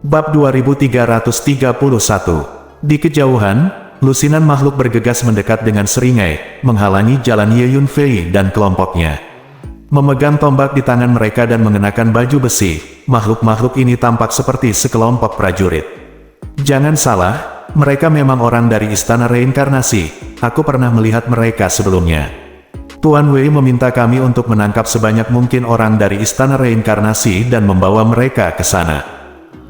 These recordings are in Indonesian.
Bab 2331. Di kejauhan, lusinan makhluk bergegas mendekat dengan seringai, menghalangi jalan Ye Yunfei dan kelompoknya. Memegang tombak di tangan mereka dan mengenakan baju besi, makhluk-makhluk ini tampak seperti sekelompok prajurit. Jangan salah, mereka memang orang dari Istana Reinkarnasi. Aku pernah melihat mereka sebelumnya. Tuan Wei meminta kami untuk menangkap sebanyak mungkin orang dari Istana Reinkarnasi dan membawa mereka ke sana.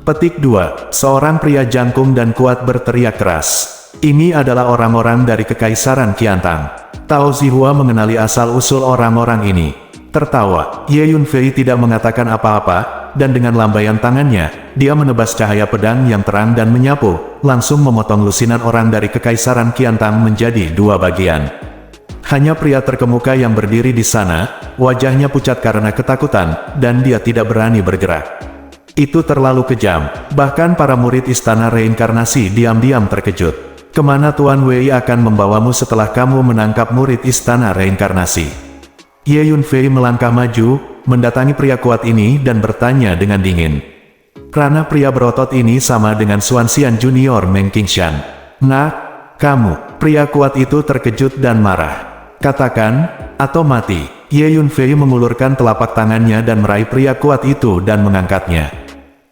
Petik 2. Seorang pria jangkung dan kuat berteriak keras. Ini adalah orang-orang dari Kekaisaran Qiantang. Tao Zihua mengenali asal-usul orang-orang ini. Tertawa, Ye Yunfei tidak mengatakan apa-apa, dan dengan lambaian tangannya, dia menebas cahaya pedang yang terang dan menyapu, langsung memotong lusinan orang dari Kekaisaran Qiantang menjadi dua bagian. Hanya pria terkemuka yang berdiri di sana, wajahnya pucat karena ketakutan, dan dia tidak berani bergerak. Itu terlalu kejam, bahkan para murid Istana Reinkarnasi diam-diam terkejut. Kemana Tuan Wei akan membawamu setelah kamu menangkap murid Istana Reinkarnasi? Ye Yunfei melangkah maju, mendatangi pria kuat ini dan bertanya dengan dingin. Karena pria berotot ini sama dengan Xuanxian Junior Meng Qingshan. Nah, kamu, pria kuat itu terkejut dan marah. Katakan, atau mati. Ye Yunfei mengulurkan telapak tangannya dan meraih pria kuat itu dan mengangkatnya.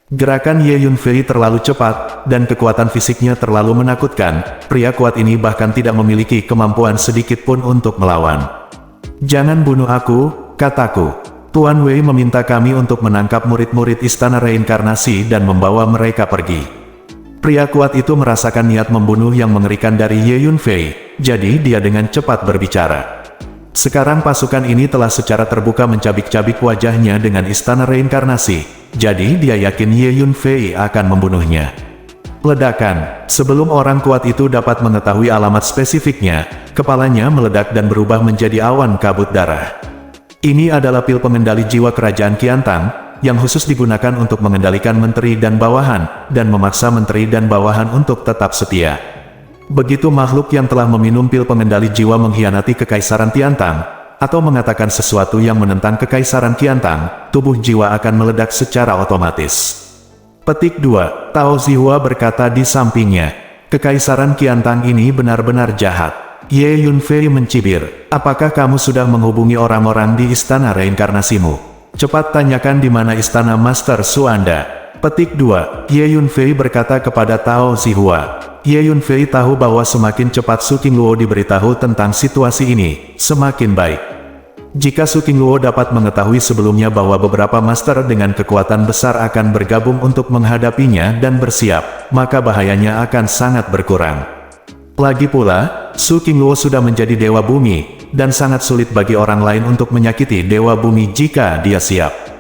Gerakan Ye Yunfei terlalu cepat, dan kekuatan fisiknya terlalu menakutkan. Pria kuat ini bahkan tidak memiliki kemampuan sedikit pun untuk melawan. Jangan bunuh aku, kataku. Tuan Wei meminta kami untuk menangkap murid-murid Istana Reinkarnasi dan membawa mereka pergi. Pria kuat itu merasakan niat membunuh yang mengerikan dari Ye Yunfei, jadi dia dengan cepat berbicara. Sekarang pasukan ini telah secara terbuka mencabik-cabik wajahnya dengan Istana Reinkarnasi, jadi dia yakin Ye Yunfei akan membunuhnya. Ledakan. Sebelum orang kuat itu dapat mengetahui alamat spesifiknya, kepalanya meledak dan berubah menjadi awan kabut darah. Ini adalah pil pengendali jiwa Kerajaan Qiantang, yang khusus digunakan untuk mengendalikan menteri dan bawahan, dan memaksa menteri dan bawahan untuk tetap setia. Begitu makhluk yang telah meminum pil pengendali jiwa mengkhianati Kekaisaran Qiantang, atau mengatakan sesuatu yang menentang Kekaisaran Qiantang, tubuh jiwa akan meledak secara otomatis. Petik 2. Tao Zihua berkata di sampingnya, Kekaisaran Qiantang ini benar-benar jahat. Ye Yunfei mencibir, apakah kamu sudah menghubungi orang-orang di Istana Reinkarnasimu? Cepat tanyakan di mana Istana Master Su Anda. Petik 2. Ye Yunfei berkata kepada Tao Zihua. Ye Yunfei tahu bahwa semakin cepat Su Qingluo diberitahu tentang situasi ini, semakin baik. Jika Su Qingluo dapat mengetahui sebelumnya bahwa beberapa master dengan kekuatan besar akan bergabung untuk menghadapinya dan bersiap, maka bahayanya akan sangat berkurang. Lagi pula, Su Qingluo sudah menjadi Dewa Bumi, dan sangat sulit bagi orang lain untuk menyakiti Dewa Bumi jika dia siap.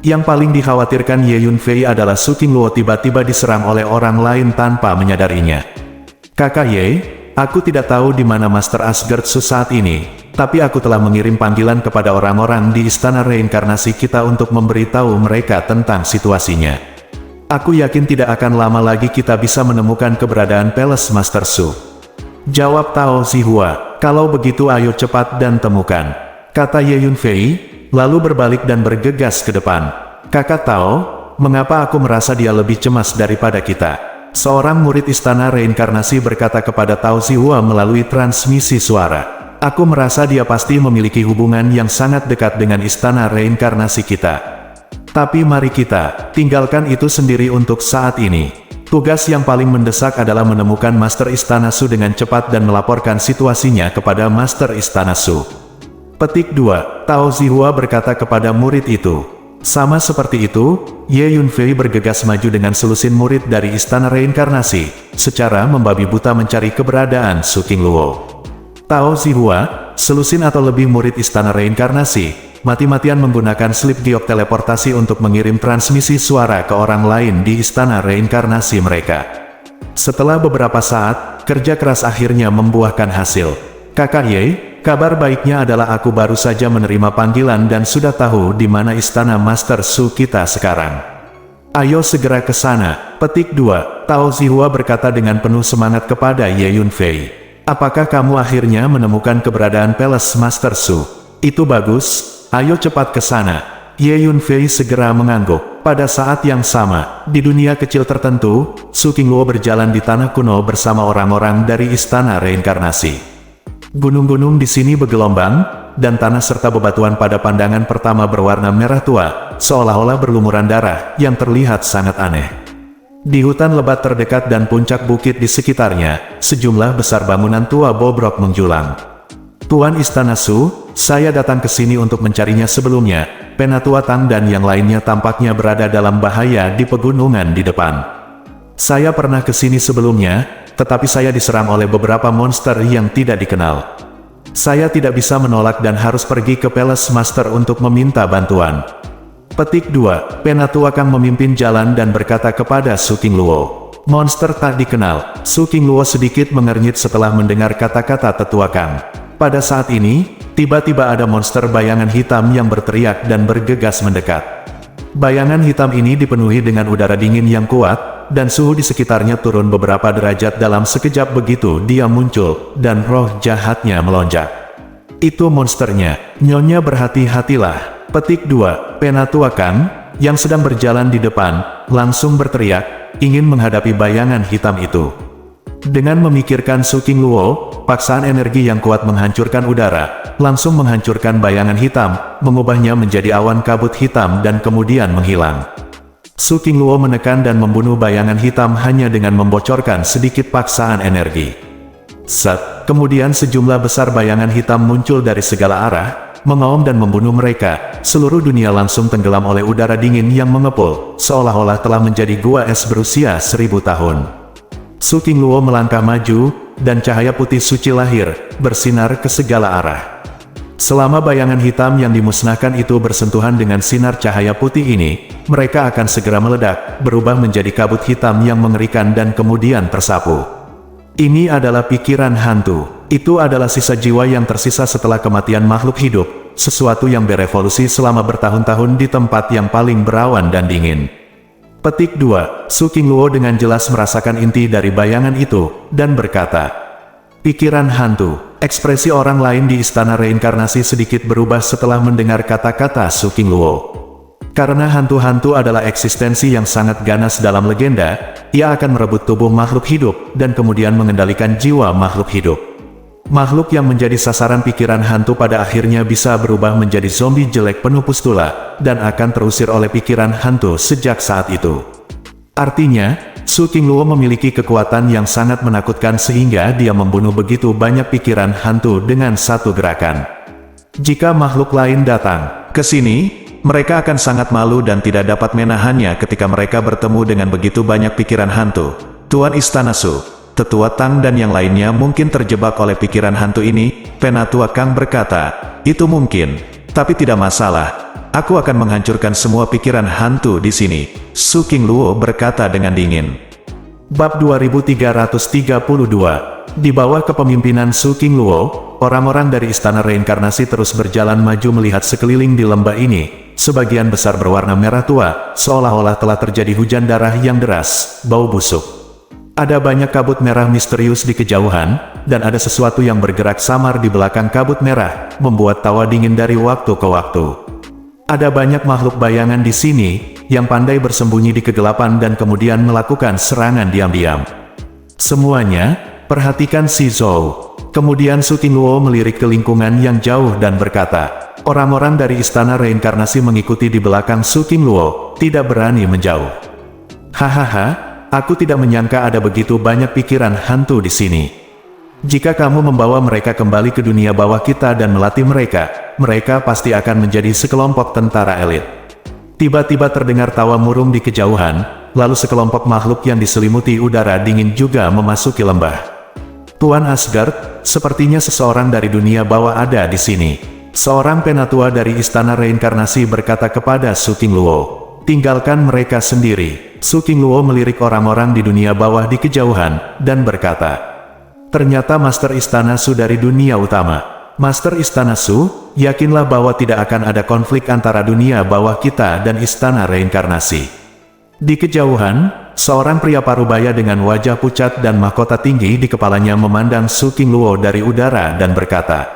Yang paling dikhawatirkan Ye Yunfei adalah Su Qingluo tiba-tiba diserang oleh orang lain tanpa menyadarinya. Kakak Ye, aku tidak tahu di mana Master Asgard Su saat ini, tapi aku telah mengirim panggilan kepada orang-orang di Istana Reinkarnasi kita untuk memberitahu mereka tentang situasinya. Aku yakin tidak akan lama lagi kita bisa menemukan keberadaan Palace Master Su. Jawab Tao Zihua, kalau begitu ayo cepat dan temukan, kata Ye Yunfei, lalu berbalik dan bergegas ke depan. Kakak Tao, mengapa aku merasa dia lebih cemas daripada kita? Seorang murid Istana Reinkarnasi berkata kepada Tao Zihua melalui transmisi suara. Aku merasa dia pasti memiliki hubungan yang sangat dekat dengan Istana Reinkarnasi kita. Tapi mari kita tinggalkan itu sendiri untuk saat ini. Tugas yang paling mendesak adalah menemukan Master Istana Su dengan cepat dan melaporkan situasinya kepada Master Istana Su. Petik 2. Tao Zihua berkata kepada murid itu. Sama seperti itu, Ye Yunfei bergegas maju dengan selusin murid dari Istana Reinkarnasi, secara membabi buta mencari keberadaan Su Qingluo. Tao Zihua, selusin atau lebih murid Istana Reinkarnasi, mati-matian menggunakan slip giok teleportasi untuk mengirim transmisi suara ke orang lain di Istana Reinkarnasi mereka. Setelah beberapa saat, kerja keras akhirnya membuahkan hasil. Kakak Ye, kabar baiknya adalah aku baru saja menerima panggilan dan sudah tahu di mana Istana Master Su kita sekarang. Ayo segera ke sana. Petik 2. Tao Zihua berkata dengan penuh semangat kepada Ye Yunfei. Apakah kamu akhirnya menemukan keberadaan Palace Master Su? Itu bagus, ayo cepat ke sana. Ye Yunfei segera mengangguk. Pada saat yang sama, di dunia kecil tertentu, Su Qingluo berjalan di tanah kuno bersama orang-orang dari Istana Reinkarnasi. Gunung-gunung di sini bergelombang, dan tanah serta bebatuan pada pandangan pertama berwarna merah tua, seolah-olah berlumuran darah, yang terlihat sangat aneh. Di hutan lebat terdekat dan puncak bukit di sekitarnya, sejumlah besar bangunan tua bobrok menjulang. Tuan Istana Su, saya datang ke sini untuk mencarinya sebelumnya. Penatua Tang dan yang lainnya tampaknya berada dalam bahaya di pegunungan di depan. Saya pernah ke sini sebelumnya, tetapi saya diserang oleh beberapa monster yang tidak dikenal. Saya tidak bisa menolak dan harus pergi ke Palace Master untuk meminta bantuan. Petik 2. Penatua Kang memimpin jalan dan berkata kepada Su Qingluo. Monster tak dikenal. Su Qingluo sedikit mengernyit setelah mendengar kata-kata tetua Kang. Pada saat ini, tiba-tiba ada monster bayangan hitam yang berteriak dan bergegas mendekat. Bayangan hitam ini dipenuhi dengan udara dingin yang kuat, dan suhu di sekitarnya turun beberapa derajat dalam sekejap begitu dia muncul, dan roh jahatnya melonjak. Itu monsternya, Nyonya berhati-hatilah. Petik 2. Penatua Kang, yang sedang berjalan di depan, langsung berteriak, ingin menghadapi bayangan hitam itu. Dengan memikirkan Su Qingluo, paksaan energi yang kuat menghancurkan udara, langsung menghancurkan bayangan hitam, mengubahnya menjadi awan kabut hitam dan kemudian menghilang. Su Qingluo menekan dan membunuh bayangan hitam hanya dengan membocorkan sedikit paksaan energi. Kemudian sejumlah besar bayangan hitam muncul dari segala arah, mengaum dan membunuh mereka. Seluruh dunia langsung tenggelam oleh udara dingin yang mengepul, seolah-olah telah menjadi gua es berusia 1000 tahun. Su Qingluo melangkah maju, dan cahaya putih suci lahir, bersinar ke segala arah. Selama bayangan hitam yang dimusnahkan itu bersentuhan dengan sinar cahaya putih ini, mereka akan segera meledak, berubah menjadi kabut hitam yang mengerikan dan kemudian tersapu. Ini adalah pikiran hantu. Itu adalah sisa jiwa yang tersisa setelah kematian makhluk hidup, sesuatu yang berevolusi selama bertahun-tahun di tempat yang paling berawan dan dingin. Petik 2. Su Qingluo dengan jelas merasakan inti dari bayangan itu, dan berkata, pikiran hantu. Ekspresi orang lain di Istana Reinkarnasi sedikit berubah setelah mendengar kata-kata Su Qingluo. Karena hantu-hantu adalah eksistensi yang sangat ganas dalam legenda, ia akan merebut tubuh makhluk hidup, dan kemudian mengendalikan jiwa makhluk hidup. Makhluk yang menjadi sasaran pikiran hantu pada akhirnya bisa berubah menjadi zombie jelek penuh pustula, dan akan terusir oleh pikiran hantu sejak saat itu. Artinya, Su Qingluo memiliki kekuatan yang sangat menakutkan sehingga dia membunuh begitu banyak pikiran hantu dengan satu gerakan. Jika makhluk lain datang ke sini, mereka akan sangat malu dan tidak dapat menahannya ketika mereka bertemu dengan begitu banyak pikiran hantu. Tuan Istana Su, Tetua Tang dan yang lainnya mungkin terjebak oleh pikiran hantu ini. Penatua Kang berkata, itu mungkin, tapi tidak masalah. Aku akan menghancurkan semua pikiran hantu di sini. Su Qingluo berkata dengan dingin. Bab 2332. Di bawah kepemimpinan Su Qingluo, orang-orang dari Istana Reinkarnasi terus berjalan maju melihat sekeliling di lembah ini. Sebagian besar berwarna merah tua, seolah-olah telah terjadi hujan darah yang deras, bau busuk. Ada banyak kabut merah misterius di kejauhan, dan ada sesuatu yang bergerak samar di belakang kabut merah, membuat tawa dingin dari waktu ke waktu. Ada banyak makhluk bayangan di sini, yang pandai bersembunyi di kegelapan dan kemudian melakukan serangan diam-diam. Semuanya, perhatikan si Zhou. Kemudian Su Qingluo melirik ke lingkungan yang jauh dan berkata, orang-orang dari Istana Reinkarnasi mengikuti di belakang Su Qingluo, tidak berani menjauh. Hahaha. Aku tidak menyangka ada begitu banyak pikiran hantu di sini. Jika kamu membawa mereka kembali ke dunia bawah kita dan melatih mereka, mereka pasti akan menjadi sekelompok tentara elit. Tiba-tiba terdengar tawa murung di kejauhan, lalu sekelompok makhluk yang diselimuti udara dingin juga memasuki lembah. Tuan Asgard, sepertinya seseorang dari dunia bawah ada di sini. Seorang penatua dari Istana Reinkarnasi berkata kepada Su Qingluo. Tinggalkan mereka sendiri. Su Qingluo melirik orang-orang di dunia bawah di kejauhan, dan berkata, ternyata Master Istana Su dari dunia utama. Master Istana Su, yakinlah bahwa tidak akan ada konflik antara dunia bawah kita dan Istana Reinkarnasi. Di kejauhan, seorang pria parubaya dengan wajah pucat dan mahkota tinggi di kepalanya memandang Su Qingluo dari udara dan berkata,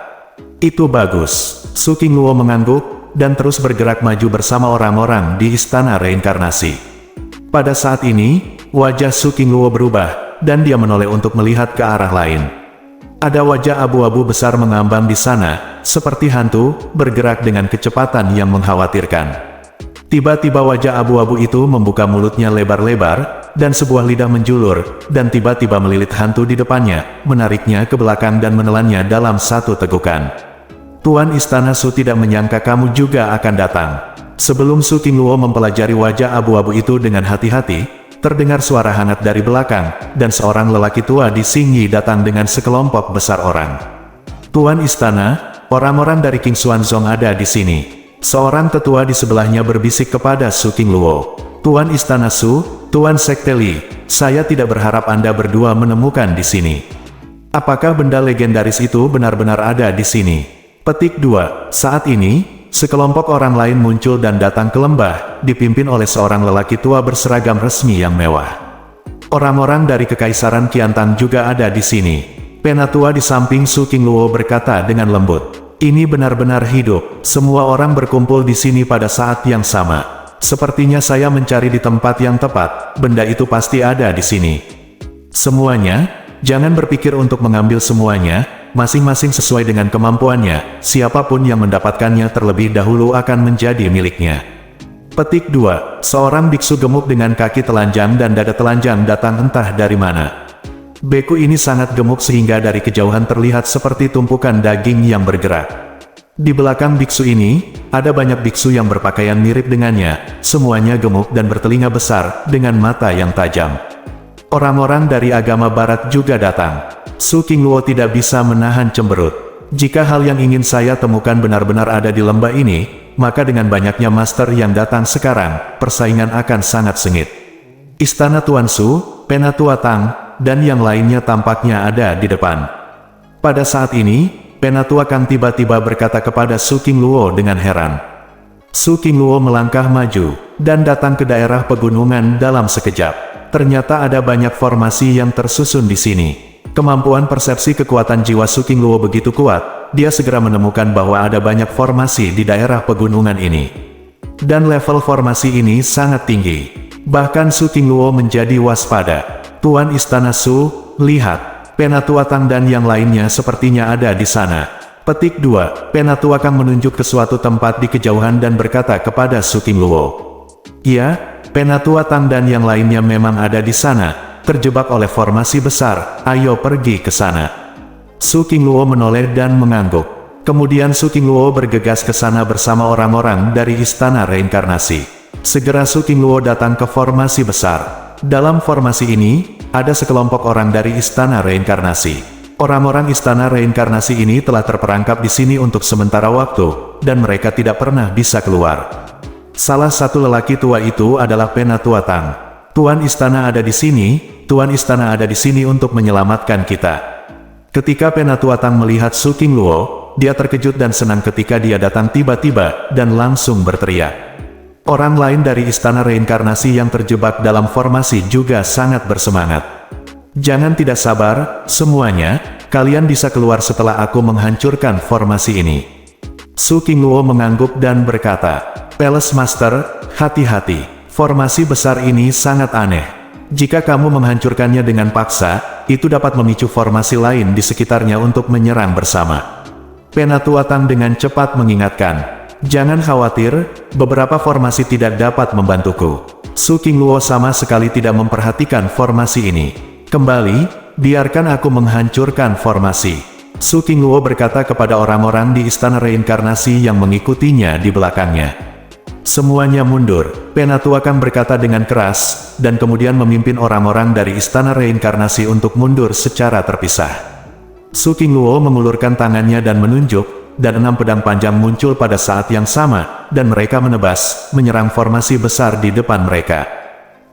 itu bagus. Su Qingluo mengangguk, dan terus bergerak maju bersama orang-orang di Istana Reinkarnasi. Pada saat ini, wajah Su Qingluo berubah, dan dia menoleh untuk melihat ke arah lain. Ada wajah abu-abu besar mengambang di sana, seperti hantu, bergerak dengan kecepatan yang mengkhawatirkan. Tiba-tiba wajah abu-abu itu membuka mulutnya lebar-lebar, dan sebuah lidah menjulur, dan tiba-tiba melilit hantu di depannya, menariknya ke belakang dan menelannya dalam satu tegukan. Tuan Istana Su tidak menyangka kamu juga akan datang. Sebelum Su Qingluo mempelajari wajah abu-abu itu dengan hati-hati, terdengar suara hangat dari belakang, dan seorang lelaki tua di Xingyi datang dengan sekelompok besar orang. Tuan Istana, orang-orang dari King Xuanzong ada di sini. Seorang tetua di sebelahnya berbisik kepada Su Qingluo. Tuan Istana Su, Tuan Sekte Li, saya tidak berharap Anda berdua menemukan di sini. Apakah benda legendaris itu benar-benar ada di sini? Petik 2. Saat ini, sekelompok orang lain muncul dan datang ke lembah, dipimpin oleh seorang lelaki tua berseragam resmi yang mewah. Orang-orang dari Kekaisaran Qiantang juga ada di sini. Penatua di samping Su Qingluo berkata dengan lembut, "Ini benar-benar hidup, semua orang berkumpul di sini pada saat yang sama. Sepertinya saya mencari di tempat yang tepat, benda itu pasti ada di sini. Semuanya, jangan berpikir untuk mengambil semuanya, masing-masing sesuai dengan kemampuannya, siapapun yang mendapatkannya terlebih dahulu akan menjadi miliknya." Petik 2. Seorang biksu gemuk dengan kaki telanjang dan dada telanjang datang entah dari mana. Beku ini sangat gemuk sehingga dari kejauhan terlihat seperti tumpukan daging yang bergerak. Di belakang biksu ini, ada banyak biksu yang berpakaian mirip dengannya, semuanya gemuk dan bertelinga besar, dengan mata yang tajam. Orang-orang dari agama barat juga datang. Su Qingluo tidak bisa menahan cemberut. Jika hal yang ingin saya temukan benar-benar ada di lembah ini, maka dengan banyaknya master yang datang sekarang, persaingan akan sangat sengit. Istana Tuan Su, Penatua Tang, dan yang lainnya tampaknya ada di depan. Pada saat ini, Penatua Kang tiba-tiba berkata kepada Su Qingluo dengan heran. Su Qingluo melangkah maju, dan datang ke daerah pegunungan dalam sekejap. Ternyata ada banyak formasi yang tersusun di sini. Kemampuan persepsi kekuatan jiwa Su Qingluo begitu kuat, dia segera menemukan bahwa ada banyak formasi di daerah pegunungan ini. Dan level formasi ini sangat tinggi. Bahkan Su Qingluo menjadi waspada. Tuan Istana Su, lihat. Penatua Tang dan yang lainnya sepertinya ada di sana. Petik 2. Penatua Kang menunjuk ke suatu tempat di kejauhan dan berkata kepada Su Qingluo. "Iya, Penatua Tang dan yang lainnya memang ada di sana, terjebak oleh formasi besar, ayo pergi ke sana." Su Qingluo menoleh dan mengangguk. Kemudian Su Qingluo bergegas ke sana bersama orang-orang dari Istana Reinkarnasi. Segera Su Qingluo datang ke formasi besar. Dalam formasi ini, ada sekelompok orang dari Istana Reinkarnasi. Orang-orang Istana Reinkarnasi ini telah terperangkap di sini untuk sementara waktu, dan mereka tidak pernah bisa keluar. Salah satu lelaki tua itu adalah Penatua Tang. Tuan Istana ada di sini, Tuan Istana ada di sini untuk menyelamatkan kita. Ketika Penatua Tang melihat Su Qingluo, dia terkejut dan senang ketika dia datang tiba-tiba, dan langsung berteriak. Orang lain dari Istana Reinkarnasi yang terjebak dalam formasi juga sangat bersemangat. "Jangan tidak sabar, semuanya, kalian bisa keluar setelah aku menghancurkan formasi ini." Su Qingluo mengangguk dan berkata, "Palace Master, hati-hati, formasi besar ini sangat aneh. Jika kamu menghancurkannya dengan paksa, itu dapat memicu formasi lain di sekitarnya untuk menyerang bersama." Penatua Tang dengan cepat mengingatkan, "Jangan khawatir, beberapa formasi tidak dapat membantuku." Su Qingluo sama sekali tidak memperhatikan formasi ini. "Kembali, biarkan aku menghancurkan formasi." Su Qingluo berkata kepada orang-orang di Istana Reinkarnasi yang mengikutinya di belakangnya. Semuanya mundur. Penatua Kang berkata dengan keras, dan kemudian memimpin orang-orang dari Istana Reinkarnasi untuk mundur secara terpisah. Su Qingluo mengulurkan tangannya dan menunjuk, dan 6 pedang panjang muncul pada saat yang sama, dan mereka menebas, menyerang formasi besar di depan mereka.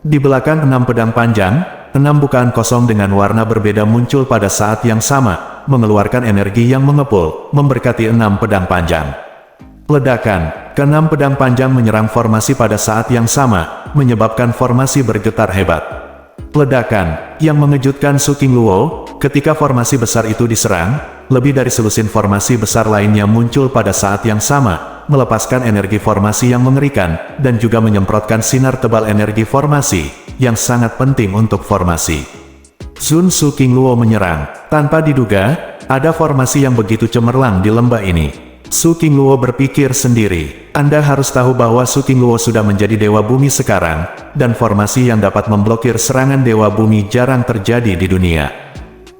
Di belakang 6 pedang panjang, 6 bukaan kosong dengan warna berbeda muncul pada saat yang sama, mengeluarkan energi yang mengepul, memberkati 6 pedang panjang. Ledakan, ke-6 pedang panjang menyerang formasi pada saat yang sama, menyebabkan formasi bergetar hebat. Ledakan, yang mengejutkan Su Qingluo, ketika formasi besar itu diserang, lebih dari selusin formasi besar lainnya muncul pada saat yang sama, melepaskan energi formasi yang mengerikan, dan juga menyemprotkan sinar tebal energi formasi, yang sangat penting untuk formasi. Sun Su King Luo menyerang. Tanpa diduga, ada formasi yang begitu cemerlang di lembah ini. Su King Luo berpikir sendiri, Anda harus tahu bahwa Su King Luo sudah menjadi Dewa Bumi sekarang, dan formasi yang dapat memblokir serangan Dewa Bumi jarang terjadi di dunia.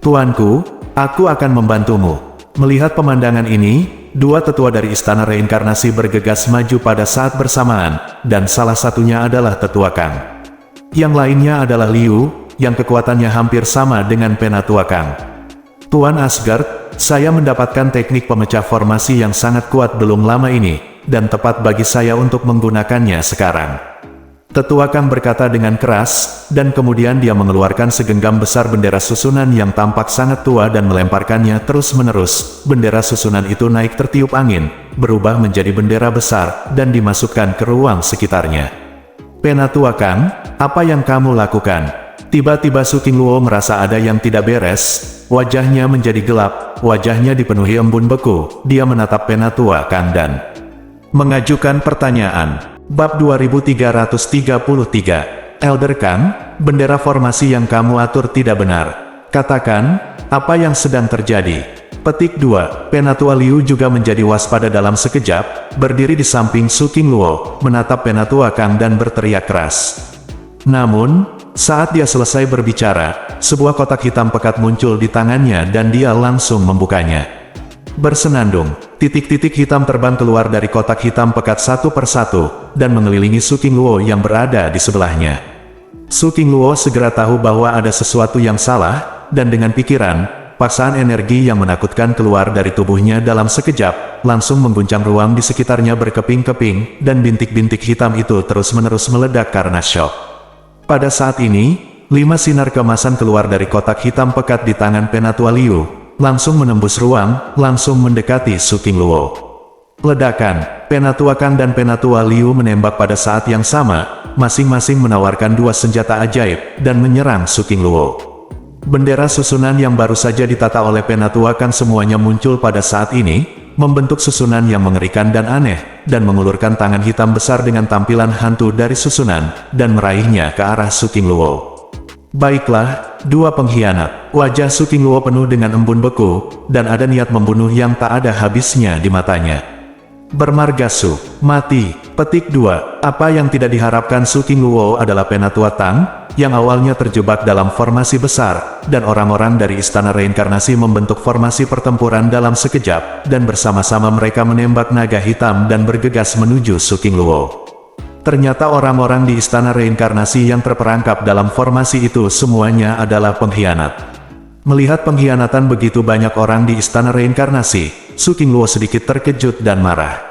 Tuanku, aku akan membantumu. Melihat pemandangan ini, dua tetua dari Istana Reinkarnasi bergegas maju pada saat bersamaan, dan salah satunya adalah Tetua Kang. Yang lainnya adalah Liu, yang kekuatannya hampir sama dengan Penatua Kang. Tuan Asgard, saya mendapatkan teknik pemecah formasi yang sangat kuat belum lama ini, dan tepat bagi saya untuk menggunakannya sekarang. Tetua Kang berkata dengan keras, dan kemudian dia mengeluarkan segenggam besar bendera susunan yang tampak sangat tua dan melemparkannya terus-menerus. Bendera susunan itu naik tertiup angin, berubah menjadi bendera besar, dan dimasukkan ke ruang sekitarnya. Penatua Kang, apa yang kamu lakukan? Tiba-tiba Su King Luo merasa ada yang tidak beres. Wajahnya menjadi gelap, wajahnya dipenuhi embun beku. Dia menatap Penatua Kang dan mengajukan pertanyaan. Bab 2333, Elder Kang, bendera formasi yang kamu atur tidak benar. Katakan, apa yang sedang terjadi? Petik 2, Penatua Liu juga menjadi waspada dalam sekejap, berdiri di samping Su King Luo, menatap Penatua Kang dan berteriak keras. Namun, saat dia selesai berbicara, sebuah kotak hitam pekat muncul di tangannya dan dia langsung membukanya. Bersenandung, titik-titik hitam terbang keluar dari kotak hitam pekat satu persatu, dan mengelilingi Su King Luo yang berada di sebelahnya. Su King Luo segera tahu bahwa ada sesuatu yang salah, dan dengan pikiran, paksaan energi yang menakutkan keluar dari tubuhnya dalam sekejap, langsung mengguncang ruang di sekitarnya berkeping-keping, dan bintik-bintik hitam itu terus-menerus meledak karena syok. Pada saat ini, 5 sinar keemasan keluar dari kotak hitam pekat di tangan Penatua Liu, langsung menembus ruang, langsung mendekati Su King Luo. Ledakan, Penatua Kang dan Penatua Liu menembak pada saat yang sama, masing-masing menawarkan 2 senjata ajaib, dan menyerang Su King Luo. Bendera susunan yang baru saja ditata oleh Penatua Kang semuanya muncul pada saat ini, membentuk susunan yang mengerikan dan aneh, dan mengulurkan tangan hitam besar dengan tampilan hantu dari susunan, dan meraihnya ke arah Su King Luo. Baiklah, 2 pengkhianat. Wajah Su King Luo penuh dengan embun beku, dan ada niat membunuh yang tak ada habisnya di matanya. Bermargasu, mati. Petik 2, apa yang tidak diharapkan Su King Luo adalah Penatua Tang, yang awalnya terjebak dalam formasi besar, dan orang-orang dari Istana Reinkarnasi membentuk formasi pertempuran dalam sekejap, dan bersama-sama mereka menembak naga hitam dan bergegas menuju Su King Luo. Ternyata orang-orang di Istana Reinkarnasi yang terperangkap dalam formasi itu semuanya adalah pengkhianat. Melihat pengkhianatan begitu banyak orang di Istana Reinkarnasi, Su King Luo sedikit terkejut dan marah.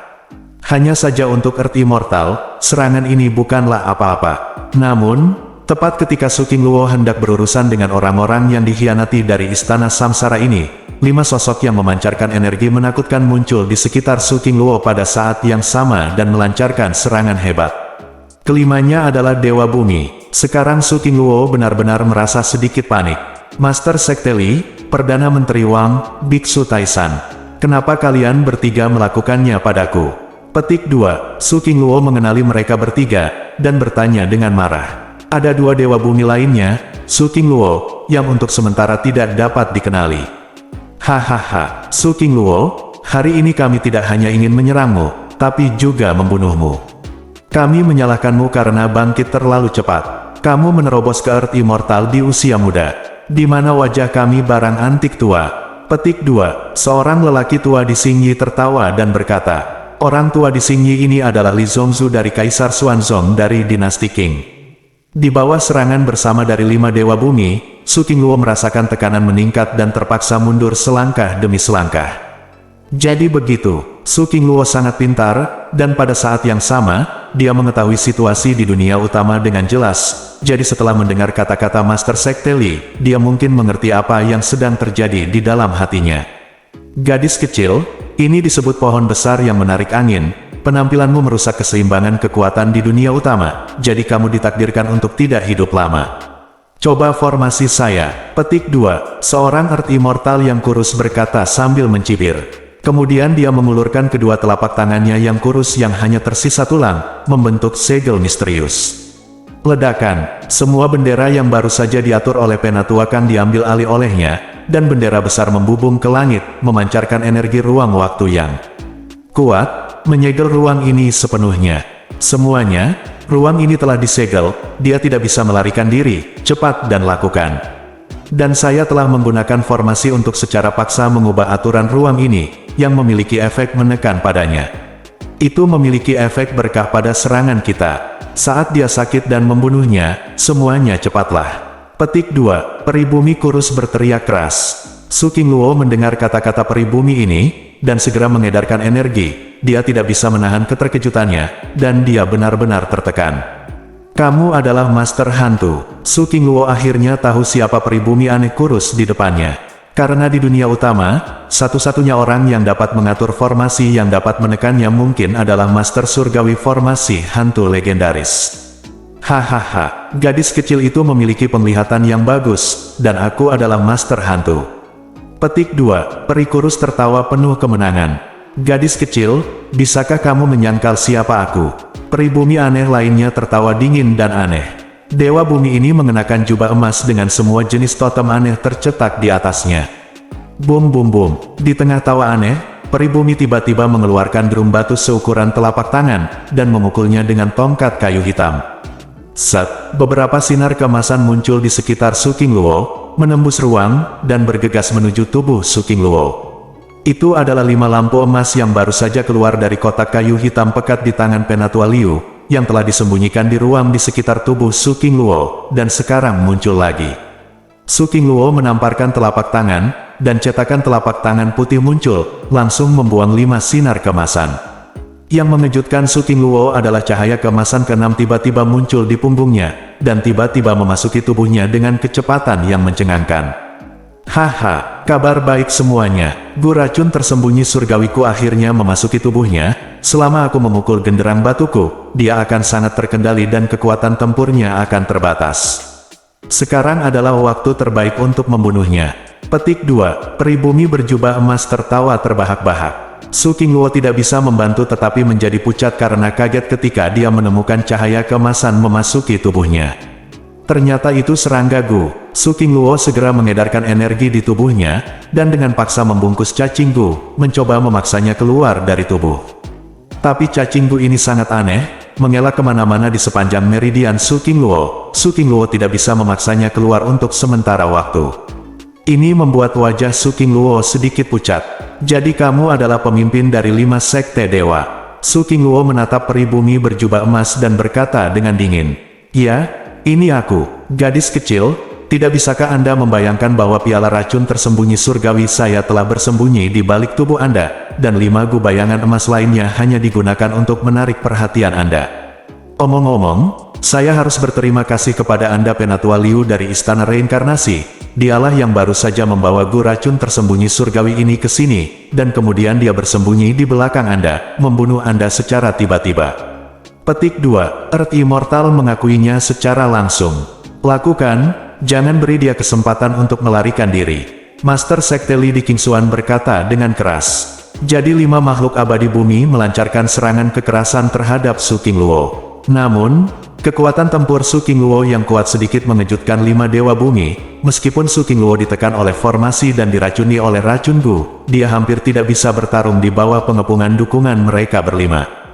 Hanya saja untuk Earth Immortal, serangan ini bukanlah apa-apa. Namun, tepat ketika Su King Luo hendak berurusan dengan orang-orang yang dikhianati dari Istana Samsara ini, 5 sosok yang memancarkan energi menakutkan muncul di sekitar Su King Luo pada saat yang sama dan melancarkan serangan hebat. Kelimanya adalah Dewa Bumi. Sekarang Su King Luo benar-benar merasa sedikit panik. Master Sekte Li, Perdana Menteri Wang, Biksu Taisan. Kenapa kalian bertiga melakukannya padaku? Petik 2, Su King Luo mengenali mereka bertiga, dan bertanya dengan marah. Ada 2 Dewa Bumi lainnya, Su King Luo, yang untuk sementara tidak dapat dikenali. Hahaha, Su King Luo, hari ini kami tidak hanya ingin menyerangmu, tapi juga membunuhmu. Kami menyalahkanmu karena bangkit terlalu cepat. Kamu menerobos ke Earth Immortal di usia muda, di mana wajah kami barang antik tua. Petik 2, seorang lelaki tua di Xingyi tertawa dan berkata, orang tua di Xingyi ini adalah Li Zongzu dari Kaisar Xuanzong dari dinasti Qing. Di bawah serangan bersama dari 5 Dewa Bumi, Su King Luo merasakan tekanan meningkat dan terpaksa mundur selangkah demi selangkah. Jadi begitu, Su King Luo sangat pintar, dan pada saat yang sama, dia mengetahui situasi di dunia utama dengan jelas. Jadi setelah mendengar kata-kata Master Sekte Li, dia mungkin mengerti apa yang sedang terjadi di dalam hatinya. Gadis kecil, ini disebut pohon besar yang menarik angin. Penampilanmu merusak keseimbangan kekuatan di dunia utama, jadi kamu ditakdirkan untuk tidak hidup lama. Coba formasi saya. Petik 2, seorang Earth Immortal yang kurus berkata sambil mencibir. Kemudian dia mengulurkan kedua telapak tangannya yang kurus yang hanya tersisa tulang, membentuk segel misterius. Ledakan, semua bendera yang baru saja diatur oleh Penatua Kang diambil alih olehnya, dan bendera besar membubung ke langit, memancarkan energi ruang waktu yang kuat, menyegel ruang ini sepenuhnya. Semuanya, ruang ini telah disegel, dia tidak bisa melarikan diri, cepat dan lakukan. Dan saya telah menggunakan formasi untuk secara paksa mengubah aturan ruang ini, yang memiliki efek menekan padanya. Itu memiliki efek berkah pada serangan kita. Saat dia sakit dan membunuhnya, semuanya cepatlah. Petik 2. Peribumi kurus berteriak keras. Su Qingluo mendengar kata-kata peribumi ini, dan segera mengedarkan energi. Dia tidak bisa menahan keterkejutannya, dan dia benar-benar tertekan. Kamu adalah Master Hantu. Su Qingluo akhirnya tahu siapa peribumi aneh kurus di depannya. Karena di dunia utama, satu-satunya orang yang dapat mengatur formasi yang dapat menekannya mungkin adalah Master Surgawi Formasi Hantu Legendaris. Hahaha, gadis kecil itu memiliki penglihatan yang bagus, dan aku adalah Master Hantu. Petik 2. Peri kurus tertawa penuh kemenangan. Gadis kecil, bisakah kamu menyangkal siapa aku? Peri bumi aneh lainnya tertawa dingin dan aneh. Dewa bumi ini mengenakan jubah emas dengan semua jenis totem aneh tercetak di atasnya. Bum bum bum, di tengah tawa aneh, peri bumi tiba-tiba mengeluarkan drum batu seukuran telapak tangan, dan memukulnya dengan tongkat kayu hitam. Set, beberapa sinar keemasan muncul di sekitar Su Qingluo, menembus ruang, dan bergegas menuju tubuh Su Qingluo. Itu adalah 5 lampu emas yang baru saja keluar dari kotak kayu hitam pekat di tangan Penatua Liu, yang telah disembunyikan di ruang di sekitar tubuh Su Qingluo, dan sekarang muncul lagi. Su Qingluo menamparkan telapak tangan, dan cetakan telapak tangan putih muncul, langsung membuang 5 sinar keemasan. Yang mengejutkan Su Qingluo adalah cahaya keemasan ke-6 tiba-tiba muncul di punggungnya, dan tiba-tiba memasuki tubuhnya dengan kecepatan yang mencengangkan. Haha, kabar baik semuanya. Gu racun tersembunyi surgawiku akhirnya memasuki tubuhnya. Selama aku memukul genderang batuku, dia akan sangat terkendali dan kekuatan tempurnya akan terbatas. Sekarang adalah waktu terbaik untuk membunuhnya. Petik 2. Peri bumi berjubah emas tertawa terbahak-bahak. Su Qingluo tidak bisa membantu tetapi menjadi pucat karena kaget ketika dia menemukan cahaya keemasan memasuki tubuhnya. Ternyata itu serangga Gu. Su Qingluo segera mengedarkan energi di tubuhnya, dan dengan paksa membungkus cacing Gu, mencoba memaksanya keluar dari tubuh. Tapi cacing Gu ini sangat aneh, mengelak kemana-mana di sepanjang meridian Su Qingluo. Su Qingluo tidak bisa memaksanya keluar untuk sementara waktu. Ini membuat wajah Su Qingluo sedikit pucat. Jadi kamu adalah pemimpin dari 5 sekte dewa. Su Qingluo menatap peri bumi berjubah emas dan berkata dengan dingin. Ya, ini aku, gadis kecil. Tidak bisakah Anda membayangkan bahwa piala racun tersembunyi surgawi saya telah bersembunyi di balik tubuh Anda, dan 5 gu bayangan emas lainnya hanya digunakan untuk menarik perhatian Anda. Omong-omong, saya harus berterima kasih kepada Anda Penatua Liu dari Istana Reinkarnasi. Dialah yang baru saja membawa gu racun tersembunyi surgawi ini ke sini, dan kemudian dia bersembunyi di belakang Anda, membunuh Anda secara tiba-tiba. Petik 2. Earth Immortal mengakuinya secara langsung. Lakukan, jangan beri dia kesempatan untuk melarikan diri. Master Sekte Li di Qingxuan berkata dengan keras. Jadi 5 makhluk abadi bumi melancarkan serangan kekerasan terhadap Su Qingluo. Namun, kekuatan tempur Su Qingluo yang kuat sedikit mengejutkan 5 dewa bumi. Meskipun Su Qingluo ditekan oleh formasi dan diracuni oleh racun Gu, dia hampir tidak bisa bertarung di bawah pengepungan dukungan mereka berlima.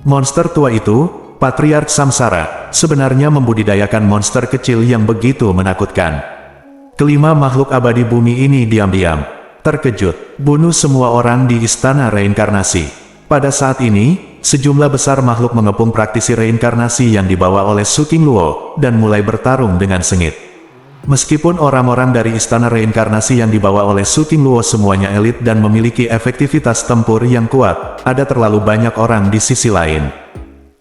Monster tua itu, Patriark Samsara, sebenarnya membudidayakan monster kecil yang begitu menakutkan. Kelima makhluk abadi bumi ini diam-diam terkejut, bunuh semua orang di Istana Reinkarnasi. Pada saat ini, sejumlah besar makhluk mengepung praktisi reinkarnasi yang dibawa oleh Su Qingluo, dan mulai bertarung dengan sengit. Meskipun orang-orang dari Istana Reinkarnasi yang dibawa oleh Su Qingluo semuanya elit dan memiliki efektivitas tempur yang kuat, ada terlalu banyak orang di sisi lain.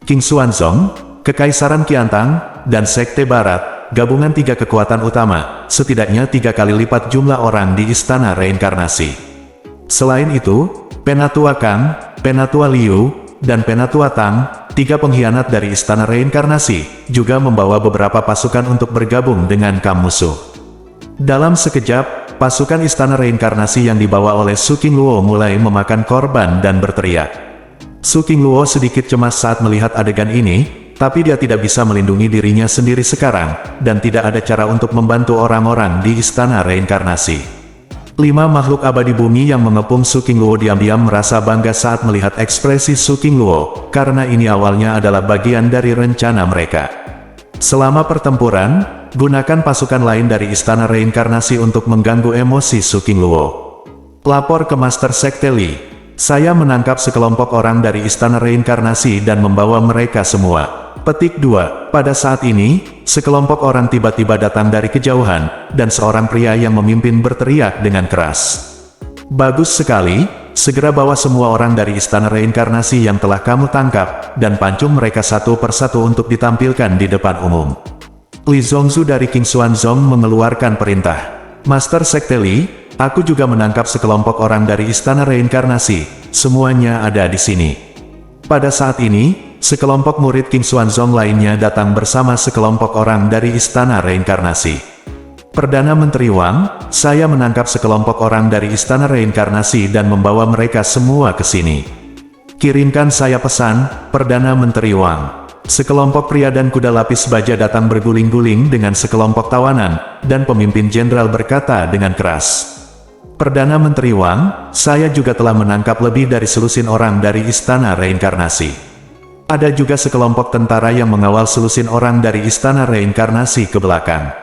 King Xuanzong, Kekaisaran Qiantang, dan Sekte Barat, gabungan 3 kekuatan utama, setidaknya 3 kali lipat jumlah orang di Istana Reinkarnasi. Selain itu, Penatua Kang, Penatua Liu, dan Penatua Tang, 3 pengkhianat dari Istana Reinkarnasi, juga membawa beberapa pasukan untuk bergabung dengan kaum musuh. Dalam sekejap, pasukan istana reinkarnasi yang dibawa oleh Su Qingluo mulai memakan korban dan berteriak. Su Qingluo sedikit cemas saat melihat adegan ini, tapi dia tidak bisa melindungi dirinya sendiri sekarang, dan tidak ada cara untuk membantu orang-orang di istana reinkarnasi. 5 makhluk abadi bumi yang mengepung Su Qingluo diam-diam merasa bangga saat melihat ekspresi Su Qingluo, karena ini awalnya adalah bagian dari rencana mereka. Selama pertempuran, gunakan pasukan lain dari istana reinkarnasi untuk mengganggu emosi Su Qingluo. Lapor ke Master Sekte Li. Saya menangkap sekelompok orang dari istana reinkarnasi dan membawa mereka semua. Petik 2. Pada saat ini, sekelompok orang tiba-tiba datang dari kejauhan, dan seorang pria yang memimpin berteriak dengan keras. Bagus sekali, segera bawa semua orang dari istana reinkarnasi yang telah kamu tangkap, dan pancung mereka satu persatu untuk ditampilkan di depan umum. Li Zongzu dari King Xuanzong mengeluarkan perintah. Master Sekte Li, aku juga menangkap sekelompok orang dari istana reinkarnasi, semuanya ada di sini. Pada saat ini, sekelompok murid King Xuanzong lainnya datang bersama sekelompok orang dari istana reinkarnasi. Perdana Menteri Wang, saya menangkap sekelompok orang dari istana reinkarnasi dan membawa mereka semua ke sini. Kirimkan saya pesan, Perdana Menteri Wang. Sekelompok pria dan kuda lapis baja datang berguling-guling dengan sekelompok tawanan, dan pemimpin jenderal berkata dengan keras. Perdana Menteri Wang, saya juga telah menangkap lebih dari selusin orang dari istana reinkarnasi. Ada juga sekelompok tentara yang mengawal selusin orang dari istana reinkarnasi ke belakang.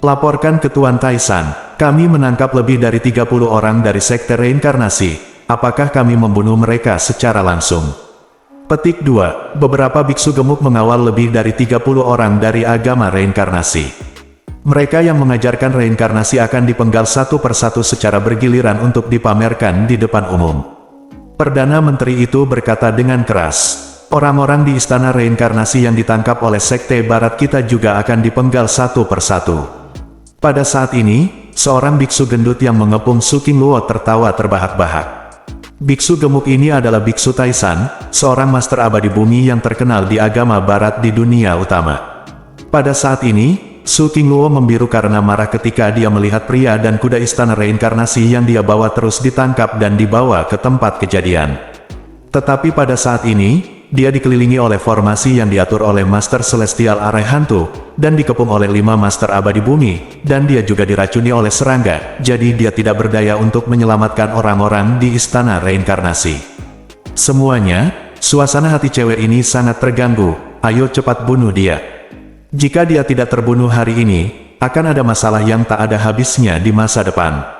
Laporkan ke Tuan Taisan, kami menangkap lebih dari 30 orang dari sekte reinkarnasi, apakah kami membunuh mereka secara langsung? Petik 2. Beberapa biksu gemuk mengawal lebih dari 30 orang dari agama reinkarnasi. Mereka yang mengajarkan reinkarnasi akan dipenggal satu persatu secara bergiliran untuk dipamerkan di depan umum. Perdana Menteri itu berkata dengan keras. Orang-orang di istana reinkarnasi yang ditangkap oleh sekte barat kita juga akan dipenggal satu persatu. Pada saat ini, seorang biksu gendut yang mengepung Su Qingluo tertawa terbahak-bahak. Biksu gemuk ini adalah Biksu Taisan, seorang master abadi bumi yang terkenal di agama barat di dunia utama. Pada saat ini, Su Qingluo membiru karena marah ketika dia melihat pria dan kuda istana reinkarnasi yang dia bawa terus ditangkap dan dibawa ke tempat kejadian. Tetapi pada saat ini, dia dikelilingi oleh formasi yang diatur oleh Master Celestial Arai Hantu, dan dikepung oleh 5 Master Abadi Bumi, dan dia juga diracuni oleh serangga, jadi dia tidak berdaya untuk menyelamatkan orang-orang di istana reinkarnasi. Semuanya, suasana hati cewek ini sangat terganggu, ayo cepat bunuh dia. Jika dia tidak terbunuh hari ini, akan ada masalah yang tak ada habisnya di masa depan.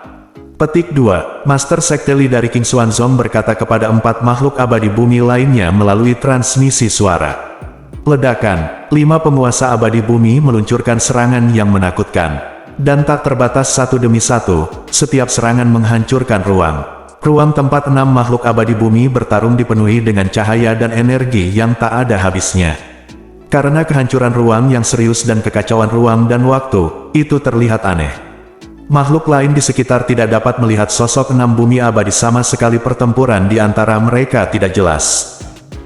Petik 2. Master Sekte Li dari King Xuanzong berkata kepada 4 makhluk abadi bumi lainnya melalui transmisi suara. Ledakan, 5 penguasa abadi bumi meluncurkan serangan yang menakutkan. Dan tak terbatas satu demi satu, setiap serangan menghancurkan ruang. Ruang tempat 6 makhluk abadi bumi bertarung dipenuhi dengan cahaya dan energi yang tak ada habisnya. Karena kehancuran ruang yang serius dan kekacauan ruang dan waktu, itu terlihat aneh. Makhluk lain di sekitar tidak dapat melihat sosok 6 bumi abadi sama sekali pertempuran di antara mereka tidak jelas.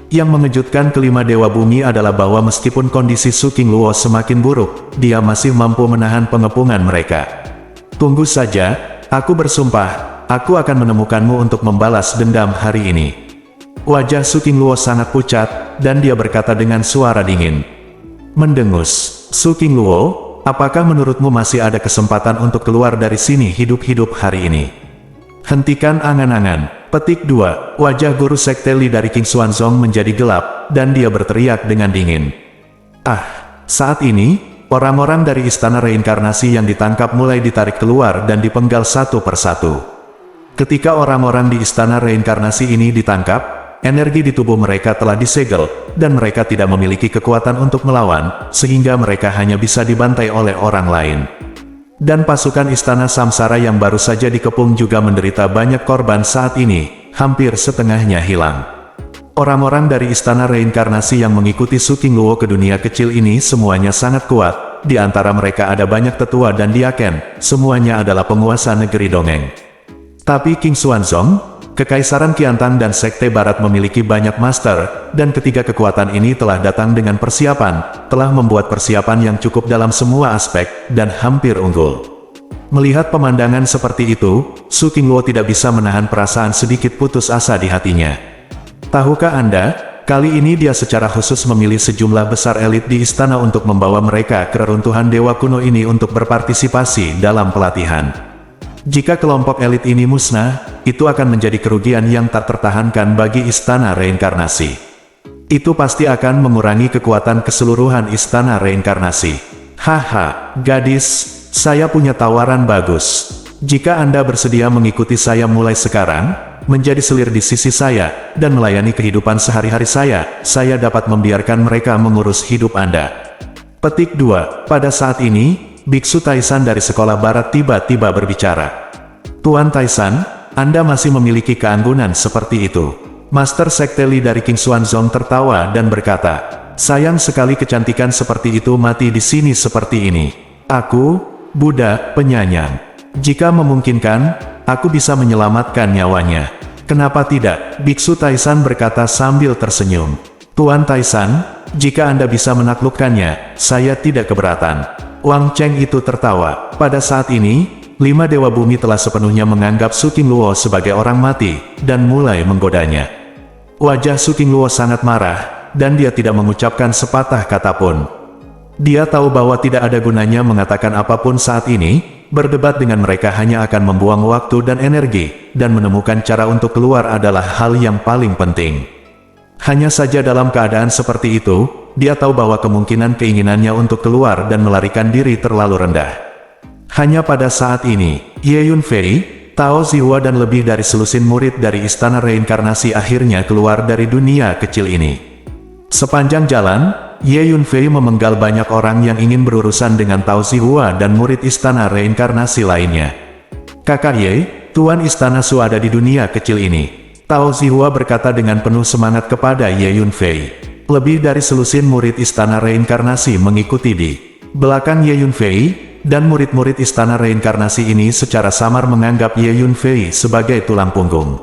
Yang mengejutkan kelima dewa bumi adalah bahwa meskipun kondisi Su Qingluo semakin buruk, dia masih mampu menahan pengepungan mereka. Tunggu saja, aku bersumpah, aku akan menemukanmu untuk membalas dendam hari ini. Wajah Su Qingluo sangat pucat, dan dia berkata dengan suara dingin. Mendengus, Su Qingluo, apakah menurutmu masih ada kesempatan untuk keluar dari sini hidup-hidup hari ini? Hentikan angan-angan. Petik 2. Wajah guru sekte Li dari King Xuanzong menjadi gelap, dan dia berteriak dengan dingin. Saat ini, orang-orang dari istana reinkarnasi yang ditangkap mulai ditarik keluar dan dipenggal satu persatu. Ketika orang-orang di istana reinkarnasi ini ditangkap, energi di tubuh mereka telah disegel, dan mereka tidak memiliki kekuatan untuk melawan, sehingga mereka hanya bisa dibantai oleh orang lain. Dan pasukan istana Samsara yang baru saja dikepung juga menderita banyak korban saat ini, hampir setengahnya hilang. Orang-orang dari istana reinkarnasi yang mengikuti Su Qingluo ke dunia kecil ini semuanya sangat kuat, di antara mereka ada banyak tetua dan diaken, semuanya adalah penguasa negeri dongeng. Tapi King Xuanzong, Kekaisaran Qiantang dan Sekte Barat memiliki banyak master, dan ketiga kekuatan ini telah datang dengan persiapan, telah membuat persiapan yang cukup dalam semua aspek, dan hampir unggul. Melihat pemandangan seperti itu, Su Qingluo tidak bisa menahan perasaan sedikit putus asa di hatinya. Tahukah Anda, kali ini dia secara khusus memilih sejumlah besar elit di istana untuk membawa mereka ke reruntuhan dewa kuno ini untuk berpartisipasi dalam pelatihan. Jika kelompok elit ini musnah, itu akan menjadi kerugian yang tak tertahankan bagi istana reinkarnasi. Itu pasti akan mengurangi kekuatan keseluruhan istana reinkarnasi. Haha, gadis. Saya punya tawaran bagus. Jika Anda bersedia mengikuti saya mulai sekarang, menjadi selir di sisi saya, dan melayani kehidupan sehari-hari saya dapat membiarkan mereka mengurus hidup Anda. Petik 2. Pada saat ini, Biksu Taisan dari sekolah barat tiba-tiba berbicara. Tuan Taisan, Anda masih memiliki keanggunan seperti itu. Master Sekte Li dari King Xuanzong tertawa dan berkata, sayang sekali kecantikan seperti itu mati di sini seperti ini. Aku, Buddha, penyayang. Jika memungkinkan, aku bisa menyelamatkan nyawanya. Kenapa tidak? Biksu Taisan berkata sambil tersenyum. Tuan Taisan, jika Anda bisa menaklukkannya, saya tidak keberatan. Wang Cheng itu tertawa. Pada saat ini, 5 dewa bumi telah sepenuhnya menganggap Su Qingluo sebagai orang mati, dan mulai menggodanya. Wajah Su Qingluo sangat marah, dan dia tidak mengucapkan sepatah kata pun. Dia tahu bahwa tidak ada gunanya mengatakan apapun saat ini, berdebat dengan mereka hanya akan membuang waktu dan energi, dan menemukan cara untuk keluar adalah hal yang paling penting. Hanya saja dalam keadaan seperti itu, dia tahu bahwa kemungkinan keinginannya untuk keluar dan melarikan diri terlalu rendah. Hanya pada saat ini, Ye Yunfei, Tao Zihua dan lebih dari selusin murid dari istana reinkarnasi akhirnya keluar dari dunia kecil ini. Sepanjang jalan, Ye Yunfei memenggal banyak orang yang ingin berurusan dengan Tao Zihua dan murid istana reinkarnasi lainnya. Kakak Ye, Tuan Istana Su ada di dunia kecil ini. Tao Zihua berkata dengan penuh semangat kepada Ye Yunfei. Lebih dari selusin murid istana reinkarnasi mengikuti di belakang Ye Yunfei, dan murid-murid istana reinkarnasi ini secara samar menganggap Ye Yunfei sebagai tulang punggung.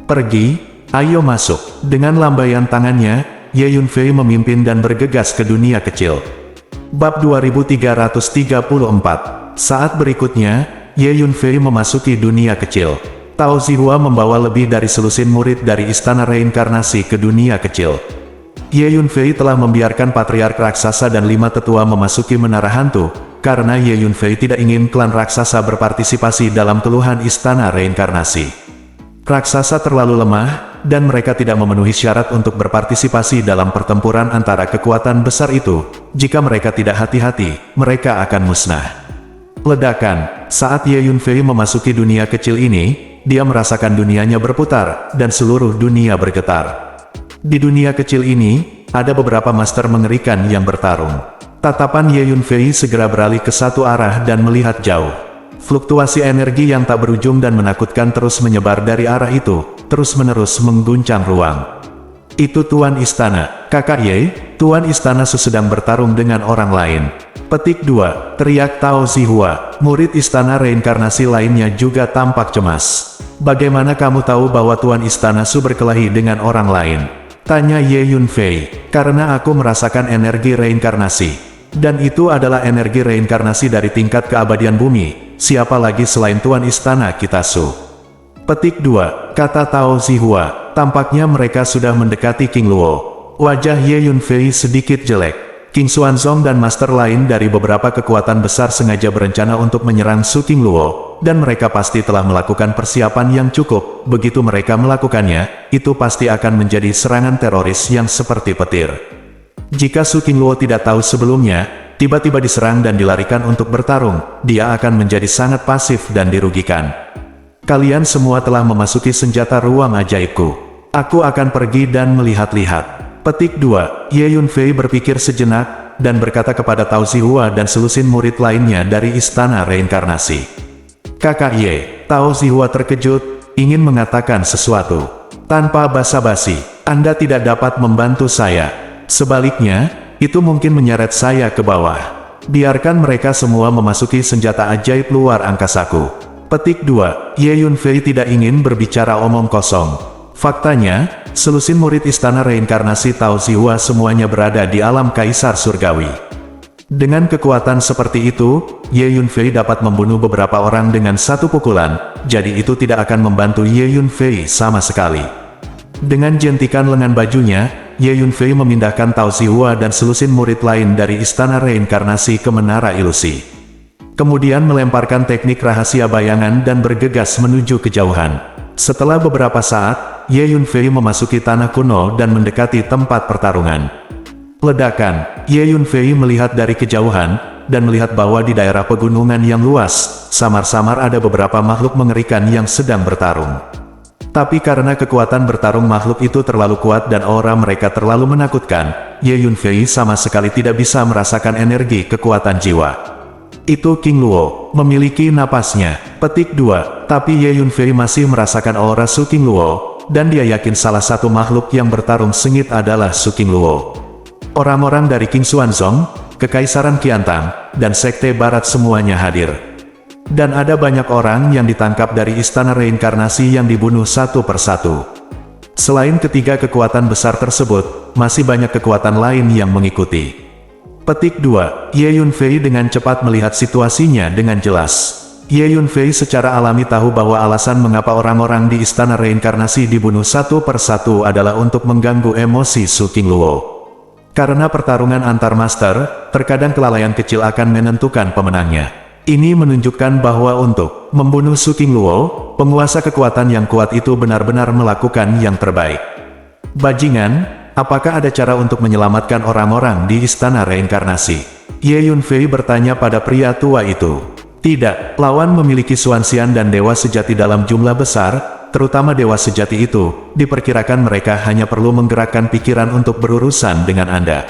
Pergi, ayo masuk. Dengan lambaian tangannya, Ye Yunfei memimpin dan bergegas ke dunia kecil. Bab 2334. Saat berikutnya, Ye Yunfei memasuki dunia kecil. Tao Zihua membawa lebih dari selusin murid dari istana reinkarnasi ke dunia kecil. Ye Yunfei telah membiarkan patriark raksasa dan 5 tetua memasuki menara hantu, karena Ye Yunfei tidak ingin klan raksasa berpartisipasi dalam keluhan istana reinkarnasi. Raksasa terlalu lemah, dan mereka tidak memenuhi syarat untuk berpartisipasi dalam pertempuran antara kekuatan besar itu. Jika mereka tidak hati-hati, mereka akan musnah. Ledakan. Saat Ye Yunfei memasuki dunia kecil ini, dia merasakan dunianya berputar, dan seluruh dunia bergetar. Di dunia kecil ini, ada beberapa master mengerikan yang bertarung. Tatapan Ye Yunfei segera beralih ke satu arah dan melihat jauh. Fluktuasi energi yang tak berujung dan menakutkan terus menyebar dari arah itu, terus-menerus mengguncang ruang. Itu Tuan Istana. Kakak Ye, Tuan Istana sedang bertarung dengan orang lain. Petik 2, teriak Tao Zihua. Murid istana reinkarnasi lainnya juga tampak cemas. Bagaimana kamu tahu bahwa Tuan Istana Su berkelahi dengan orang lain? Tanya Ye Yunfei. Karena aku merasakan energi reinkarnasi. Dan itu adalah energi reinkarnasi dari tingkat keabadian bumi. Siapa lagi selain Tuan Istana kita Su? Petik 2, kata Tao Zihua. Tampaknya mereka sudah mendekati King Luo. Wajah Ye Yunfei sedikit jelek. King Xuanzong dan master lain dari beberapa kekuatan besar sengaja berencana untuk menyerang Su King Luo, dan mereka pasti telah melakukan persiapan yang cukup. Begitu mereka melakukannya, itu pasti akan menjadi serangan teroris yang seperti petir. Jika Su King Luo tidak tahu sebelumnya, tiba-tiba diserang dan dilarikan untuk bertarung, dia akan menjadi sangat pasif dan dirugikan. Kalian semua telah memasuki senjata ruang ajaibku. Aku akan pergi dan melihat-lihat. Petik 2, Ye Yunfei berpikir sejenak, dan berkata kepada Tao Zihua dan selusin murid lainnya dari istana reinkarnasi. Kakak Ye, Tao Zihua terkejut, ingin mengatakan sesuatu. Tanpa basa-basi, Anda tidak dapat membantu saya. Sebaliknya, itu mungkin menyeret saya ke bawah. Biarkan mereka semua memasuki senjata ajaib luar angkasaku. Petik 2, Ye Yunfei tidak ingin berbicara omong kosong. Faktanya, selusin murid istana reinkarnasi Tao Zihua semuanya berada di alam kaisar surgawi. Dengan kekuatan seperti itu, Ye Yunfei dapat membunuh beberapa orang dengan satu pukulan, jadi itu tidak akan membantu Ye Yunfei sama sekali. Dengan jentikan lengan bajunya, Ye Yunfei memindahkan Tao Zihua dan selusin murid lain dari Istana Reinkarnasi ke Menara Ilusi. Kemudian melemparkan teknik rahasia bayangan dan bergegas menuju kejauhan. Setelah beberapa saat, Ye Yunfei memasuki tanah kuno dan mendekati tempat pertarungan. Ledakan, Ye Yunfei melihat dari kejauhan, dan melihat bahwa di daerah pegunungan yang luas, samar-samar ada beberapa makhluk mengerikan yang sedang bertarung. Tapi karena kekuatan bertarung makhluk itu terlalu kuat dan aura mereka terlalu menakutkan, Ye Yunfei sama sekali tidak bisa merasakan energi kekuatan jiwa. Itu King Luo, memiliki napasnya. Petik 2, tapi Ye Yunfei masih merasakan aura Su King Luo, dan dia yakin salah satu makhluk yang bertarung sengit adalah Su King Luo. Orang-orang dari King Xuanzong, Kekaisaran Qiantang, dan Sekte Barat semuanya hadir. Dan ada banyak orang yang ditangkap dari Istana Reinkarnasi yang dibunuh satu persatu. Selain ketiga kekuatan besar tersebut, masih banyak kekuatan lain yang mengikuti. Petik 2, Ye Yunfei dengan cepat melihat situasinya dengan jelas. Ye Yunfei secara alami tahu bahwa alasan mengapa orang-orang di Istana Reinkarnasi dibunuh satu persatu adalah untuk mengganggu emosi Su King Luo. Karena pertarungan antar master, terkadang kelalaian kecil akan menentukan pemenangnya. Ini menunjukkan bahwa untuk membunuh Su King Luo, penguasa kekuatan yang kuat itu benar-benar melakukan yang terbaik. Bajingan, apakah ada cara untuk menyelamatkan orang-orang di Istana Reinkarnasi? Ye Yunfei bertanya pada pria tua itu. Tidak, lawan memiliki Xuanxian dan dewa sejati dalam jumlah besar, terutama dewa sejati itu, diperkirakan mereka hanya perlu menggerakkan pikiran untuk berurusan dengan Anda.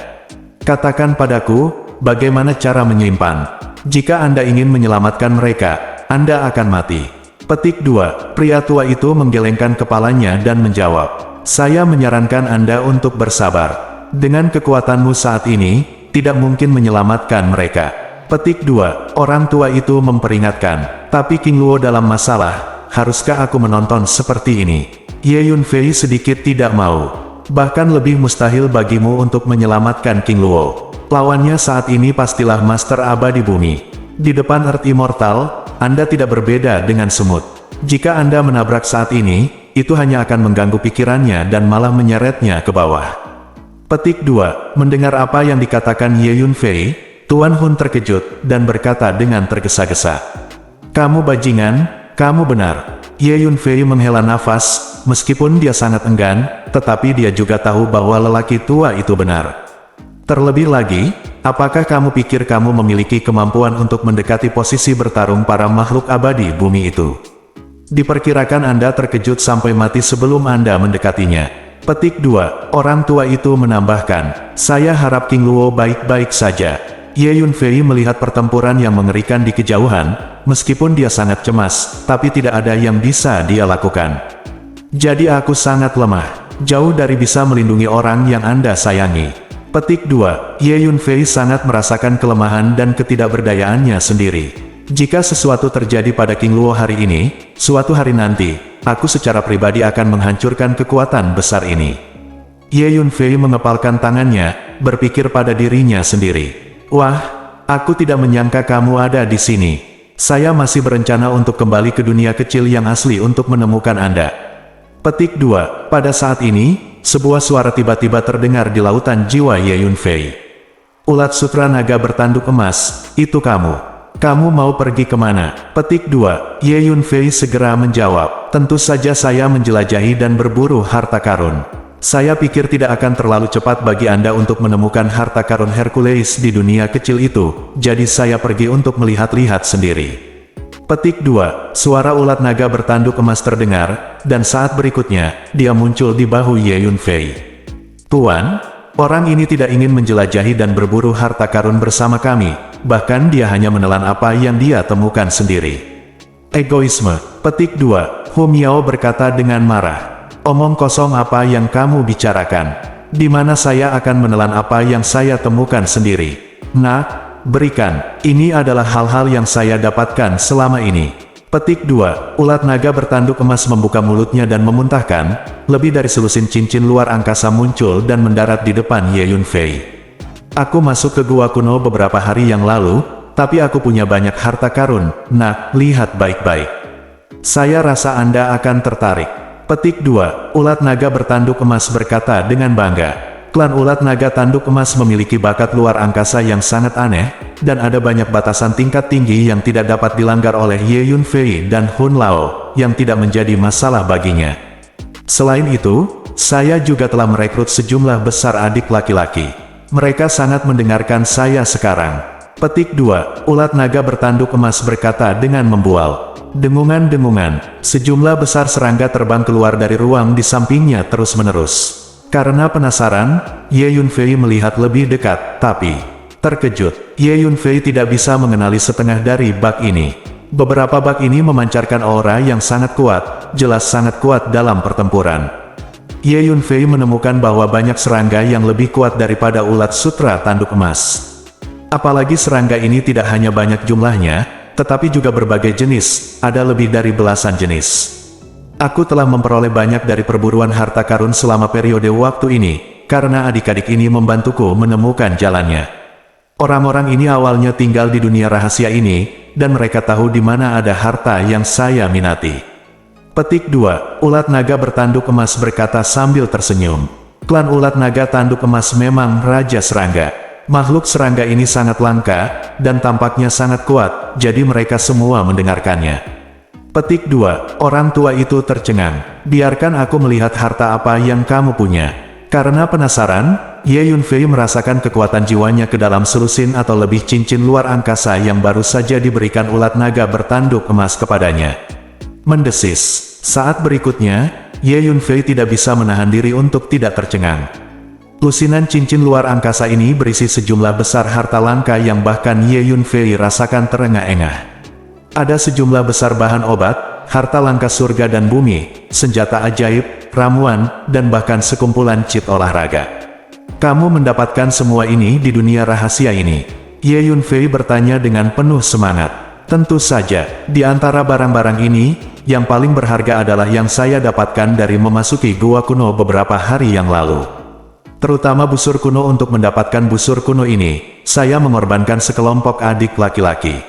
Katakan padaku, bagaimana cara menyimpan? Jika Anda ingin menyelamatkan mereka, Anda akan mati. Petik 2, pria tua itu menggelengkan kepalanya dan menjawab, saya menyarankan Anda untuk bersabar. Dengan kekuatanmu saat ini, tidak mungkin menyelamatkan mereka. Petik 2, orang tua itu memperingatkan, tapi King Luo dalam masalah. Haruskah aku menonton seperti ini? Ye Yunfei sedikit tidak mau. Bahkan lebih mustahil bagimu untuk menyelamatkan King Luo. Lawannya saat ini pastilah Master Abadi Bumi. Di depan Earth Immortal, Anda tidak berbeda dengan semut. Jika Anda menabrak saat ini, itu hanya akan mengganggu pikirannya dan malah menyeretnya ke bawah. Petik 2, mendengar apa yang dikatakan Ye Yunfei, Tuan Hun terkejut dan berkata dengan tergesa-gesa. Kamu bajingan. Kamu benar. Ye Yunfei menghela nafas, meskipun dia sangat enggan, tetapi dia juga tahu bahwa lelaki tua itu benar. Terlebih lagi, apakah kamu pikir kamu memiliki kemampuan untuk mendekati posisi bertarung para makhluk abadi bumi itu? Diperkirakan Anda terkejut sampai mati sebelum Anda mendekatinya. Petik 2, orang tua itu menambahkan, saya harap King Luo baik-baik saja. Ye Yunfei melihat pertempuran yang mengerikan di kejauhan, meskipun dia sangat cemas, tapi tidak ada yang bisa dia lakukan. Jadi aku sangat lemah, jauh dari bisa melindungi orang yang Anda sayangi. Petik 2, Ye Yunfei sangat merasakan kelemahan dan ketidakberdayaannya sendiri. Jika sesuatu terjadi pada King Luo hari ini, suatu hari nanti, aku secara pribadi akan menghancurkan kekuatan besar ini. Ye Yunfei mengepalkan tangannya, berpikir pada dirinya sendiri. Wah, aku tidak menyangka kamu ada di sini. Saya masih berencana untuk kembali ke dunia kecil yang asli untuk menemukan Anda. Petik 2, pada saat ini, sebuah suara tiba-tiba terdengar di lautan jiwa Ye Yunfei. Ulat sutra naga bertanduk emas, itu kamu. Kamu mau pergi kemana? Petik 2, Ye Yunfei segera menjawab, tentu saja saya menjelajahi dan berburu harta karun. Saya pikir tidak akan terlalu cepat bagi Anda untuk menemukan harta karun Hercules di dunia kecil itu, jadi saya pergi untuk melihat-lihat sendiri. Petik 2, suara ulat naga bertanduk emas terdengar, dan saat berikutnya, dia muncul di bahu Ye Yunfei. Tuan, orang ini tidak ingin menjelajahi dan berburu harta karun bersama kami, bahkan dia hanya menelan apa yang dia temukan sendiri. Egoisme. Petik 2, Hu Miao berkata dengan marah. Omong kosong apa yang kamu bicarakan? Di mana saya akan menelan apa yang saya temukan sendiri? Nak, berikan. Ini adalah hal-hal yang saya dapatkan selama ini. Petik 2, ulat naga bertanduk emas membuka mulutnya dan memuntahkan, lebih dari selusin cincin luar angkasa muncul dan mendarat di depan Ye Yunfei. Aku masuk ke gua kuno beberapa hari yang lalu, tapi aku punya banyak harta karun. Nah, lihat baik-baik. Saya rasa Anda akan tertarik. Petik 2. Ulat naga bertanduk emas berkata dengan bangga. Klan ulat naga tanduk emas memiliki bakat luar angkasa yang sangat aneh, dan ada banyak batasan tingkat tinggi yang tidak dapat dilanggar oleh Ye Yunfei dan Hun Lao, yang tidak menjadi masalah baginya. Selain itu, saya juga telah merekrut sejumlah besar adik laki-laki. Mereka sangat mendengarkan saya sekarang. Petik 2. Ulat naga bertanduk emas berkata dengan membual. Dengungan-dengungan, sejumlah besar serangga terbang keluar dari ruang di sampingnya terus-menerus. Karena penasaran, Ye Yunfei melihat lebih dekat, tapi terkejut. Ye Yunfei tidak bisa mengenali setengah dari bak ini. Beberapa bak ini memancarkan aura yang sangat kuat, jelas sangat kuat dalam pertempuran. Ye Yunfei menemukan bahwa banyak serangga yang lebih kuat daripada ulat sutra tanduk emas. Apalagi serangga ini tidak hanya banyak jumlahnya, tetapi juga berbagai jenis, ada lebih dari belasan jenis. Aku telah memperoleh banyak dari perburuan harta karun selama periode waktu ini, karena adik-adik ini membantuku menemukan jalannya. Orang-orang ini awalnya tinggal di dunia rahasia ini, dan mereka tahu di mana ada harta yang saya minati. Petik 2. Ulat naga bertanduk emas berkata sambil tersenyum. Klan ulat naga tanduk emas memang raja serangga. Makhluk serangga ini sangat langka, dan tampaknya sangat kuat, jadi mereka semua mendengarkannya. Petik 2. Orang tua itu tercengang. Biarkan aku melihat harta apa yang kamu punya. Karena penasaran, Ye Yunfei merasakan kekuatan jiwanya ke dalam selusin atau lebih cincin luar angkasa yang baru saja diberikan ulat naga bertanduk emas kepadanya. Mendesis. Saat berikutnya, Ye Yunfei tidak bisa menahan diri untuk tidak tercengang. Lusinan cincin luar angkasa ini berisi sejumlah besar harta langka yang bahkan Ye Yunfei rasakan terengah-engah. Ada sejumlah besar bahan obat, harta langka surga dan bumi, senjata ajaib, ramuan, dan bahkan sekumpulan cheat olahraga. Kamu mendapatkan semua ini di dunia rahasia ini? Ye Yunfei bertanya dengan penuh semangat. Tentu saja, di antara barang-barang ini, yang paling berharga adalah yang saya dapatkan dari memasuki gua kuno beberapa hari yang lalu. Terutama busur kuno. Untuk mendapatkan busur kuno ini, saya mengorbankan sekelompok adik laki-laki.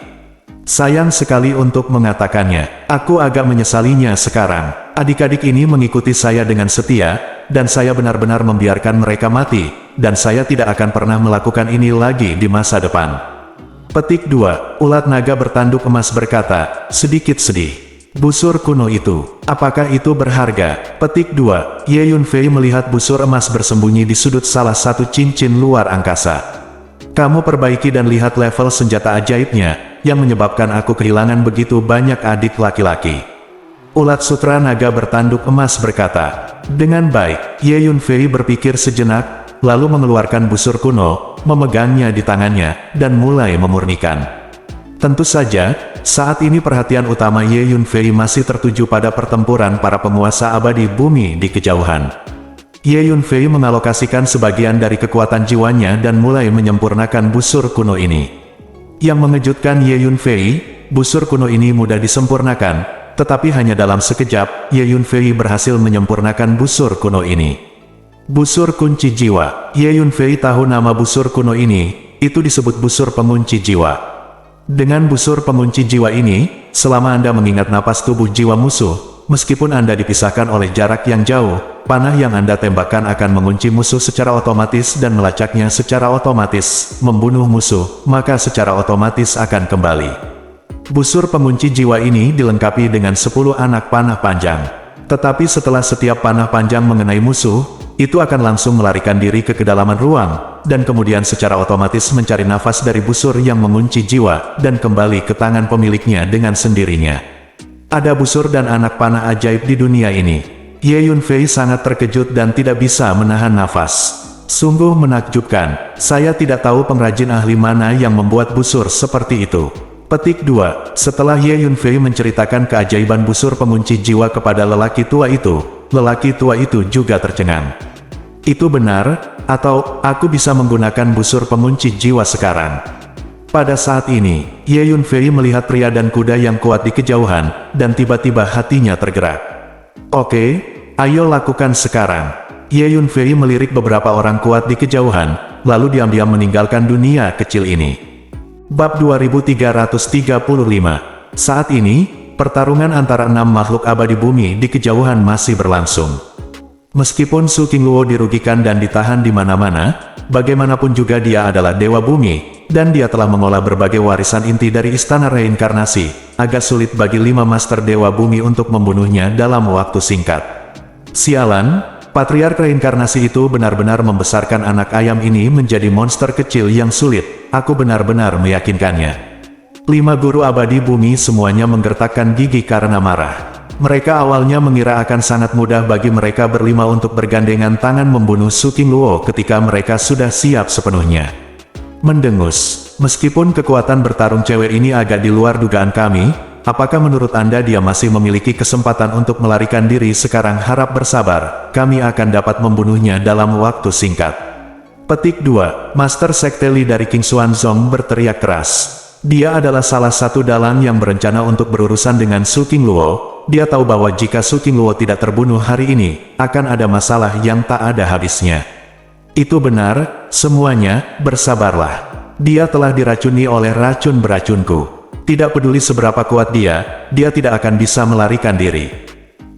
Sayang sekali untuk mengatakannya, aku agak menyesalinya sekarang. Adik-adik ini mengikuti saya dengan setia, dan saya benar-benar membiarkan mereka mati, dan saya tidak akan pernah melakukan ini lagi di masa depan. Petik 2. Ulat naga bertanduk emas berkata, sedikit sedih. Busur kuno itu, apakah itu berharga? Petik 2. Ye Yunfei melihat busur emas bersembunyi di sudut salah satu cincin luar angkasa. Kamu perbaiki dan lihat level senjata ajaibnya, yang menyebabkan aku kehilangan begitu banyak adik laki-laki. Ulat sutra naga bertanduk emas berkata. Dengan baik, Ye Yunfei berpikir sejenak, lalu mengeluarkan busur kuno, memegangnya di tangannya, dan mulai memurnikan. Tentu saja, saat ini perhatian utama Ye Yunfei masih tertuju pada pertempuran para penguasa abadi bumi di kejauhan. Ye Yunfei mengalokasikan sebagian dari kekuatan jiwanya dan mulai menyempurnakan busur kuno ini. Yang mengejutkan Ye Yunfei, busur kuno ini mudah disempurnakan, tetapi hanya dalam sekejap, Ye Yunfei berhasil menyempurnakan busur kuno ini. Busur kunci jiwa. Ye Yunfei tahu nama busur kuno ini, itu disebut busur pengunci jiwa. Dengan busur pengunci jiwa ini, selama Anda mengingat napas tubuh jiwa musuh, meskipun Anda dipisahkan oleh jarak yang jauh, panah yang Anda tembakkan akan mengunci musuh secara otomatis dan melacaknya secara otomatis, membunuh musuh, maka secara otomatis akan kembali. Busur pengunci jiwa ini dilengkapi dengan 10 anak panah panjang. Tetapi setelah setiap panah panjang mengenai musuh, itu akan langsung melarikan diri ke kedalaman ruang, dan kemudian secara otomatis mencari nafas dari busur yang mengunci jiwa, dan kembali ke tangan pemiliknya dengan sendirinya. Ada busur dan anak panah ajaib di dunia ini. Ye Yunfei sangat terkejut dan tidak bisa menahan nafas. Sungguh menakjubkan, saya tidak tahu pengrajin ahli mana yang membuat busur seperti itu. Petik 2. Setelah Ye Yunfei menceritakan keajaiban busur pengunci jiwa kepada lelaki tua itu juga tercengang. Itu benar, atau aku bisa menggunakan busur pengunci jiwa sekarang? Pada saat ini, Ye Yunfei melihat pria dan kuda yang kuat di kejauhan, dan tiba-tiba hatinya tergerak. Oke, ayo lakukan sekarang. Ye Yunfei melirik beberapa orang kuat di kejauhan, lalu diam-diam meninggalkan dunia kecil ini. Bab 2335. Saat ini, pertarungan antara 6 makhluk abadi bumi di kejauhan masih berlangsung. Meskipun Su Qingluo dirugikan dan ditahan di mana-mana, bagaimanapun juga dia adalah Dewa Bumi, dan dia telah mengolah berbagai warisan inti dari Istana Reinkarnasi. Agak sulit bagi 5 Master Dewa Bumi untuk membunuhnya dalam waktu singkat. Sialan, Patriark Reinkarnasi itu benar-benar membesarkan anak ayam ini menjadi monster kecil yang sulit. Aku benar-benar meyakinkannya. 5 guru abadi bumi semuanya menggertakkan gigi karena marah. Mereka awalnya mengira akan sangat mudah bagi mereka berlima untuk bergandengan tangan membunuh Su Qingluo ketika mereka sudah siap sepenuhnya. Mendengus, meskipun kekuatan bertarung cewek ini agak di luar dugaan kami, apakah menurut Anda dia masih memiliki kesempatan untuk melarikan diri sekarang? Harap bersabar, kami akan dapat membunuhnya dalam waktu singkat. Petik 2, Master Sekte Li dari King Xuanzong berteriak keras. Dia adalah salah satu dalang yang berencana untuk berurusan dengan Su Qingluo. Dia tahu bahwa jika Su Qingluo tidak terbunuh hari ini, akan ada masalah yang tak ada habisnya. Itu benar, semuanya, bersabarlah. Dia telah diracuni oleh racun beracunku. Tidak peduli seberapa kuat dia tidak akan bisa melarikan diri.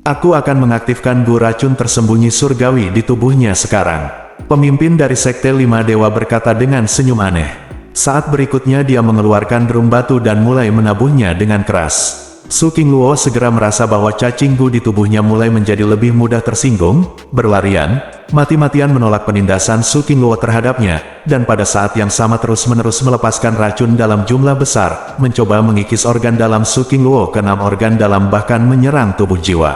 Aku akan mengaktifkan gu racun tersembunyi surgawi di tubuhnya sekarang. Pemimpin dari Sekte 5 Dewa berkata dengan senyum aneh. Saat berikutnya dia mengeluarkan drum batu dan mulai menabuhnya dengan keras. Su Qingluo segera merasa bahwa cacing gu di tubuhnya mulai menjadi lebih mudah tersinggung, berlarian, mati-matian menolak penindasan Su Qingluo terhadapnya, dan pada saat yang sama terus-menerus melepaskan racun dalam jumlah besar, mencoba mengikis organ dalam Su Qingluo ke 6 organ dalam bahkan menyerang tubuh jiwa.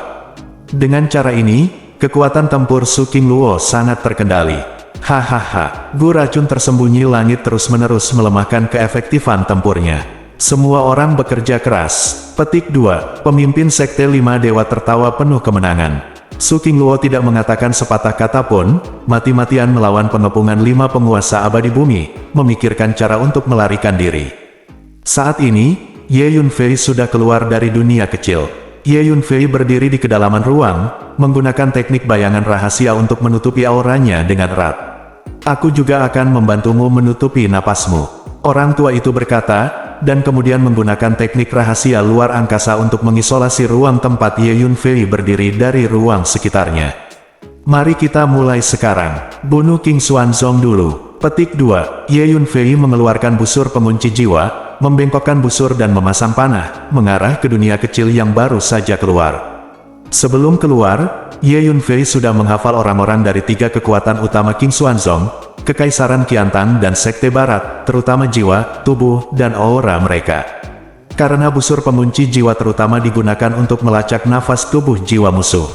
Dengan cara ini, kekuatan tempur Su Qingluo sangat terkendali. Hahaha, gu racun tersembunyi langit terus-menerus melemahkan keefektifan tempurnya. Semua orang bekerja keras. Petik 2, Pemimpin Sekte 5 Dewa tertawa penuh kemenangan. Su Qingluo tidak mengatakan sepatah kata pun, mati-matian melawan pengepungan 5 penguasa abadi bumi, memikirkan cara untuk melarikan diri. Saat ini, Ye Yunfei sudah keluar dari dunia kecil. Ye Yunfei berdiri di kedalaman ruang, menggunakan teknik bayangan rahasia untuk menutupi auranya dengan erat. Aku juga akan membantumu menutupi napasmu. Orang tua itu berkata, dan kemudian menggunakan teknik rahasia luar angkasa untuk mengisolasi ruang tempat Ye Yunfei berdiri dari ruang sekitarnya. Mari kita mulai sekarang. Bunuh King Xuanzong dulu. Petik 2, Ye Yunfei mengeluarkan busur pengunci jiwa, membengkokkan busur dan memasang panah, mengarah ke dunia kecil yang baru saja keluar. Sebelum keluar, Ye Yunfei sudah menghafal orang-orang dari 3 kekuatan utama King Xuanzong, Kekaisaran Qiantang dan Sekte Barat, terutama jiwa, tubuh, dan aura mereka. Karena busur pengunci jiwa terutama digunakan untuk melacak nafas tubuh jiwa musuh.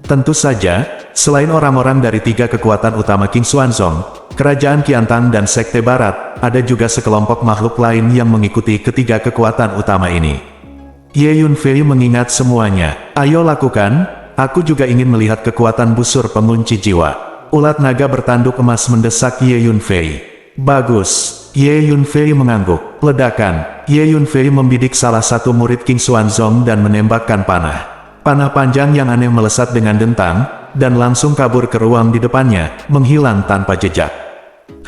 Tentu saja, selain orang-orang dari 3 kekuatan utama King Xuanzong, Kerajaan Qiantang dan Sekte Barat, ada juga sekelompok makhluk lain yang mengikuti ketiga kekuatan utama ini. Ye Yunfei mengingat semuanya. Ayo lakukan, aku juga ingin melihat kekuatan busur pengunci jiwa. Ulat naga bertanduk emas mendesak Ye Yunfei. Bagus. Ye Yunfei mengangguk. Ledakan. Ye Yunfei membidik salah satu murid King Xuanzong dan menembakkan panah. Panah panjang yang aneh melesat dengan dentang, dan langsung kabur ke ruang di depannya, menghilang tanpa jejak.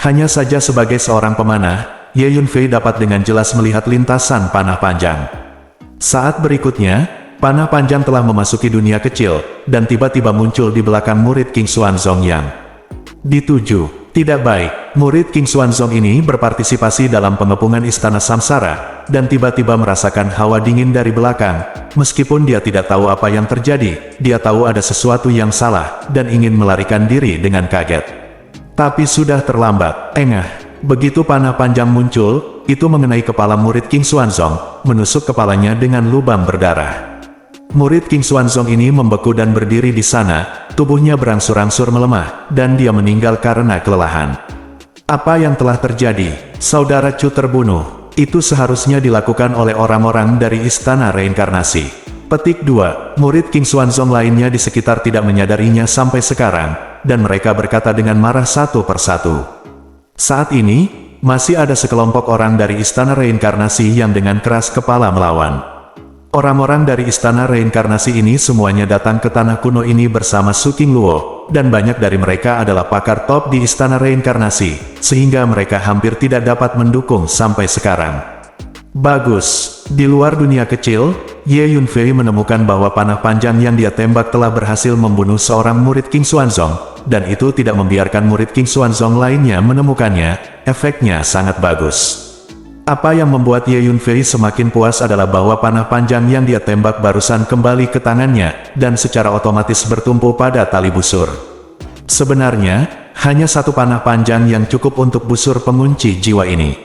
Hanya saja sebagai seorang pemanah, Ye Yunfei dapat dengan jelas melihat lintasan panah panjang. Saat berikutnya, panah panjang telah memasuki dunia kecil, dan tiba-tiba muncul di belakang murid King Xuanzong yang dituju. Tidak baik, murid King Xuanzong ini berpartisipasi dalam pengepungan Istana Samsara, dan tiba-tiba merasakan hawa dingin dari belakang. Meskipun dia tidak tahu apa yang terjadi, dia tahu ada sesuatu yang salah, dan ingin melarikan diri dengan kaget. Tapi sudah terlambat. Begitu panah panjang muncul, itu mengenai kepala murid King Xuanzong, menusuk kepalanya dengan lubang berdarah. Murid King Xuanzong ini membeku dan berdiri di sana, tubuhnya berangsur-angsur melemah, dan dia meninggal karena kelelahan. Apa yang telah terjadi? Saudara Chu terbunuh. Itu seharusnya dilakukan oleh orang-orang dari Istana Reinkarnasi. Petik 2, murid King Xuanzong lainnya di sekitar tidak menyadarinya sampai sekarang, dan mereka berkata dengan marah satu persatu. Saat ini, masih ada sekelompok orang dari Istana Reinkarnasi yang dengan keras kepala melawan. Orang-orang dari istana reinkarnasi ini semuanya datang ke tanah kuno ini bersama Su Qingluo, dan banyak dari mereka adalah pakar top di istana reinkarnasi, sehingga mereka hampir tidak dapat mendukung sampai sekarang. Bagus, di luar dunia kecil, Ye Yunfei menemukan bahwa panah panjang yang dia tembak telah berhasil membunuh seorang murid King Xuanzong, dan itu tidak membiarkan murid King Xuanzong lainnya menemukannya. Efeknya sangat bagus. Apa yang membuat Ye Yunfei semakin puas adalah bahwa panah panjang yang dia tembak barusan kembali ke tangannya, dan secara otomatis bertumpu pada tali busur. Sebenarnya, hanya satu panah panjang yang cukup untuk busur pengunci jiwa ini.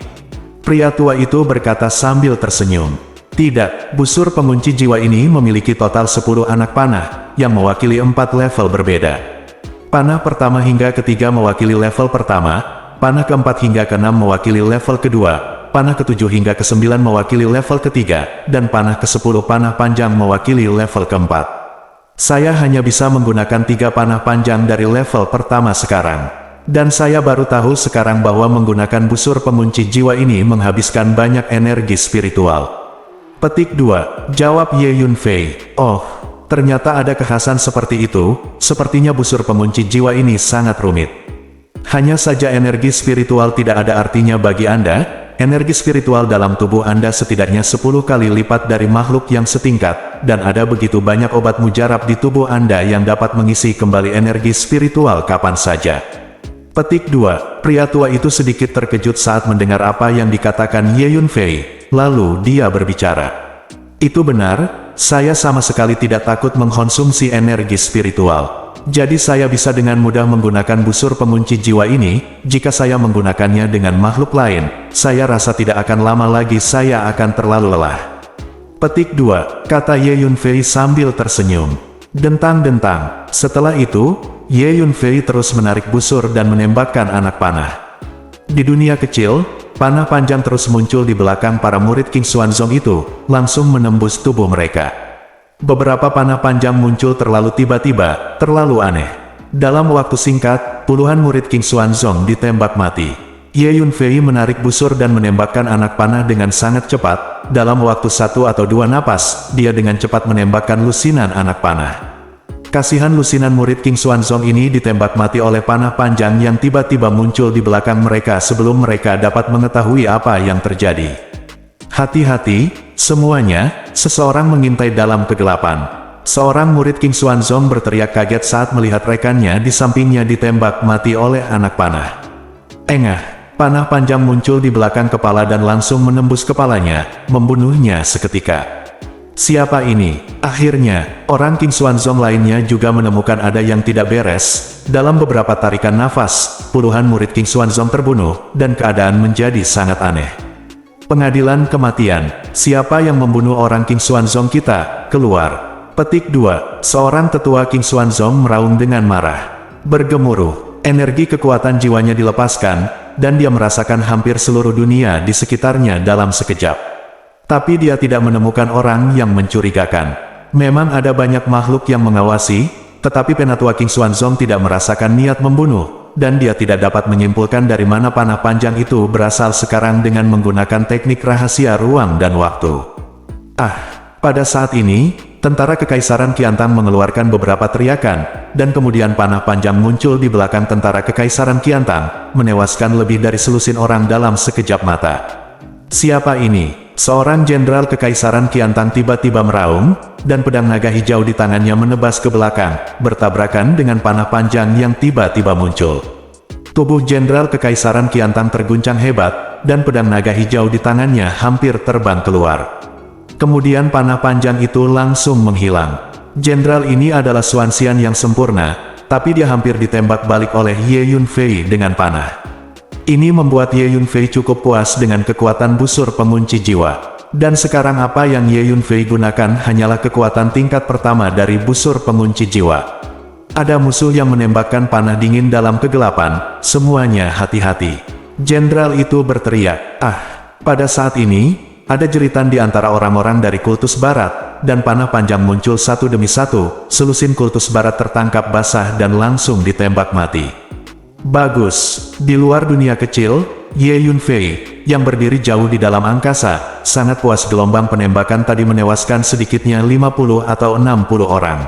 Pria tua itu berkata sambil tersenyum. Tidak, busur pengunci jiwa ini memiliki total 10 anak panah, yang mewakili 4 level berbeda. Panah pertama hingga ketiga mewakili level pertama, panah keempat hingga keenam mewakili level kedua, panah ke-7 hingga ke-9 mewakili level ketiga, dan panah ke-10 panah panjang mewakili level keempat. Saya hanya bisa menggunakan 3 panah panjang dari level pertama sekarang. Dan saya baru tahu sekarang bahwa menggunakan busur pengunci jiwa ini menghabiskan banyak energi spiritual. Petik 2, jawab Ye Yunfei. Oh, ternyata ada kekhasan seperti itu, sepertinya busur pengunci jiwa ini sangat rumit. Hanya saja energi spiritual tidak ada artinya bagi Anda. Energi spiritual dalam tubuh Anda setidaknya 10 kali lipat dari makhluk yang setingkat, dan ada begitu banyak obat mujarab di tubuh Anda yang dapat mengisi kembali energi spiritual kapan saja. Petik 2, pria tua itu sedikit terkejut saat mendengar apa yang dikatakan Ye Yunfei, lalu dia berbicara. Itu benar, saya sama sekali tidak takut mengkonsumsi energi spiritual. Jadi saya bisa dengan mudah menggunakan busur pengunci jiwa ini. Jika saya menggunakannya dengan makhluk lain, saya rasa tidak akan lama lagi saya akan terlalu lelah. Petik 2, kata Ye Yunfei sambil tersenyum. Dentang-dentang. Setelah itu, Ye Yunfei terus menarik busur dan menembakkan anak panah. Di dunia kecil, panah panjang terus muncul di belakang para murid King Xuanzong itu, langsung menembus tubuh mereka. Beberapa panah panjang muncul terlalu tiba-tiba, terlalu aneh. Dalam waktu singkat, puluhan murid King Xuanzong ditembak mati. Ye Yunfei menarik busur dan menembakkan anak panah dengan sangat cepat. Dalam waktu 1 atau 2 napas, dia dengan cepat menembakkan lusinan anak panah. Kasihan lusinan murid King Xuanzong ini ditembak mati oleh panah panjang yang tiba-tiba muncul di belakang mereka sebelum mereka dapat mengetahui apa yang terjadi. Hati-hati, semuanya, seseorang mengintai dalam kegelapan. Seorang murid King Xuanzong berteriak kaget saat melihat rekannya di sampingnya ditembak mati oleh anak panah. Engah, panah panjang muncul di belakang kepala dan langsung menembus kepalanya, membunuhnya seketika. Siapa ini? Akhirnya, orang King Xuanzong lainnya juga menemukan ada yang tidak beres. Dalam beberapa tarikan nafas, puluhan murid King Xuanzong terbunuh, dan keadaan menjadi sangat aneh. Pengadilan kematian. Siapa yang membunuh orang King Xuanzong kita? Keluar. Petik 2. Seorang tetua King Xuanzong meraung dengan marah. Bergemuruh. Energi kekuatan jiwanya dilepaskan, dan dia merasakan hampir seluruh dunia di sekitarnya dalam sekejap. Tapi dia tidak menemukan orang yang mencurigakan. Memang ada banyak makhluk yang mengawasi, tetapi penatua King Xuanzong tidak merasakan niat membunuh. Dan dia tidak dapat menyimpulkan dari mana panah panjang itu berasal sekarang dengan menggunakan teknik rahasia ruang dan waktu. Pada saat ini, tentara Kekaisaran Qiantang mengeluarkan beberapa teriakan, dan kemudian panah panjang muncul di belakang tentara Kekaisaran Qiantang, menewaskan lebih dari selusin orang dalam sekejap mata. Siapa ini? Seorang jenderal Kekaisaran Qiantang tiba-tiba meraung, dan pedang naga hijau di tangannya menebas ke belakang, bertabrakan dengan panah panjang yang tiba-tiba muncul. Tubuh jenderal Kekaisaran Qiantang terguncang hebat, dan pedang naga hijau di tangannya hampir terbang keluar. Kemudian panah panjang itu langsung menghilang. Jenderal ini adalah Xuan Xian yang sempurna, tapi dia hampir ditembak balik oleh Ye Yunfei dengan panah. Ini membuat Ye Yunfei cukup puas dengan kekuatan busur pengunci jiwa. Dan sekarang apa yang Ye Yunfei gunakan hanyalah kekuatan tingkat pertama dari busur pengunci jiwa. Ada musuh yang menembakkan panah dingin dalam kegelapan, semuanya hati-hati. Jenderal itu berteriak, pada saat ini, ada jeritan di antara orang-orang dari kultus barat, dan panah panjang muncul satu demi satu, selusin kultus barat tertangkap basah dan langsung ditembak mati. Bagus, di luar dunia kecil, Ye Yunfei, yang berdiri jauh di dalam angkasa, sangat puas. Gelombang penembakan tadi menewaskan sedikitnya 50 atau 60 orang.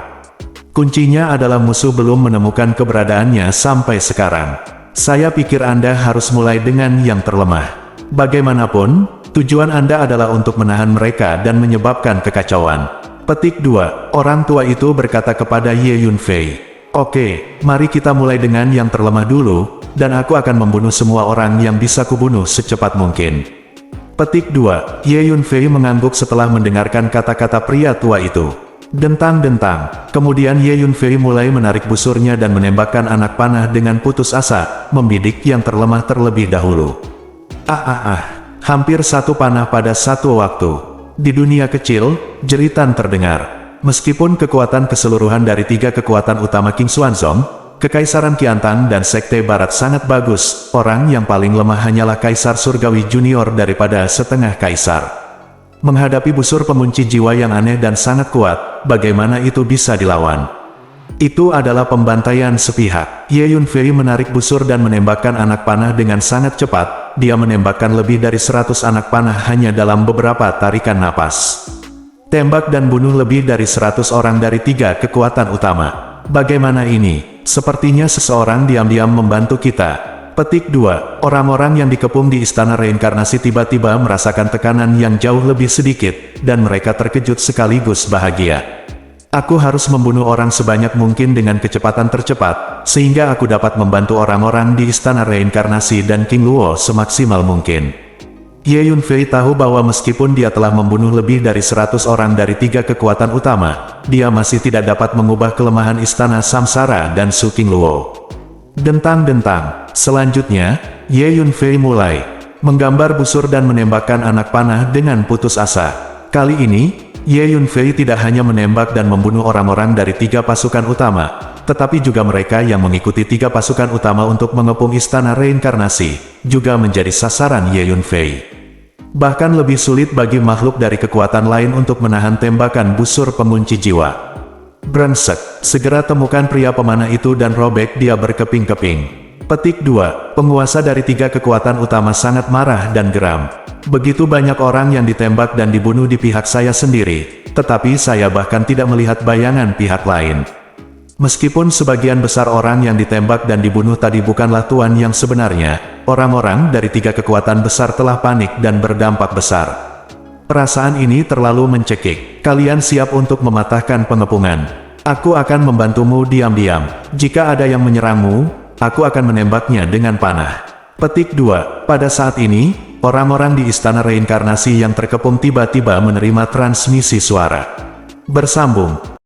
Kuncinya adalah musuh belum menemukan keberadaannya sampai sekarang. Saya pikir Anda harus mulai dengan yang terlemah. Bagaimanapun, tujuan Anda adalah untuk menahan mereka dan menyebabkan kekacauan. Petik 2. Orang tua itu berkata kepada Ye Yunfei. Oke, mari kita mulai dengan yang terlemah dulu, dan aku akan membunuh semua orang yang bisa kubunuh secepat mungkin. Petik 2. Ye Yunfei mengangguk setelah mendengarkan kata-kata pria tua itu. Dentang-dentang. Kemudian Ye Yunfei mulai menarik busurnya dan menembakkan anak panah dengan putus asa, membidik yang terlemah terlebih dahulu. Hampir satu panah pada satu waktu. Di dunia kecil, jeritan terdengar. Meskipun kekuatan keseluruhan dari tiga kekuatan utama King Xuanzong, Kekaisaran Qiantang dan Sekte Barat sangat bagus, orang yang paling lemah hanyalah Kaisar Surgawi Junior daripada setengah kaisar. Menghadapi busur pemunci jiwa yang aneh dan sangat kuat, bagaimana itu bisa dilawan? Itu adalah pembantaian sepihak. Ye Yunfei menarik busur dan menembakkan anak panah dengan sangat cepat. Dia menembakkan lebih dari 100 anak panah hanya dalam beberapa tarikan napas. Tembak dan bunuh lebih dari 100 orang dari tiga kekuatan utama. Bagaimana ini? Sepertinya seseorang diam-diam membantu kita. Petik 2. Orang-orang yang dikepung di Istana Reinkarnasi tiba-tiba merasakan tekanan yang jauh lebih sedikit, dan mereka terkejut sekaligus bahagia. Aku harus membunuh orang sebanyak mungkin dengan kecepatan tercepat, sehingga aku dapat membantu orang-orang di Istana Reinkarnasi dan King Luo semaksimal mungkin. Ye Yunfei tahu bahwa meskipun dia telah membunuh lebih dari 100 orang dari tiga kekuatan utama, dia masih tidak dapat mengubah kelemahan Istana Samsara dan Su King Luo. Dentang-dentang. Selanjutnya, Ye Yunfei mulai menggambar busur dan menembakkan anak panah dengan putus asa. Kali ini, Ye Yunfei tidak hanya menembak dan membunuh orang-orang dari tiga pasukan utama, tetapi juga mereka yang mengikuti tiga pasukan utama untuk mengepung Istana Reinkarnasi, juga menjadi sasaran Ye Yunfei. Bahkan lebih sulit bagi makhluk dari kekuatan lain untuk menahan tembakan busur pengunci jiwa. Brengsek, segera temukan pria pemanah itu dan robek dia berkeping-keping. Petik 2. Penguasa dari tiga kekuatan utama sangat marah dan geram. Begitu banyak orang yang ditembak dan dibunuh di pihak saya sendiri, tetapi saya bahkan tidak melihat bayangan pihak lain. Meskipun sebagian besar orang yang ditembak dan dibunuh tadi bukanlah tuan yang sebenarnya, orang-orang dari tiga kekuatan besar telah panik dan berdampak besar. Perasaan ini terlalu mencekik. Kalian siap untuk mematahkan pengepungan. Aku akan membantumu diam-diam. Jika ada yang menyerangmu, aku akan menembaknya dengan panah. Petik 2. Pada saat ini, orang-orang di Istana Reinkarnasi yang terkepung tiba-tiba menerima transmisi suara. Bersambung.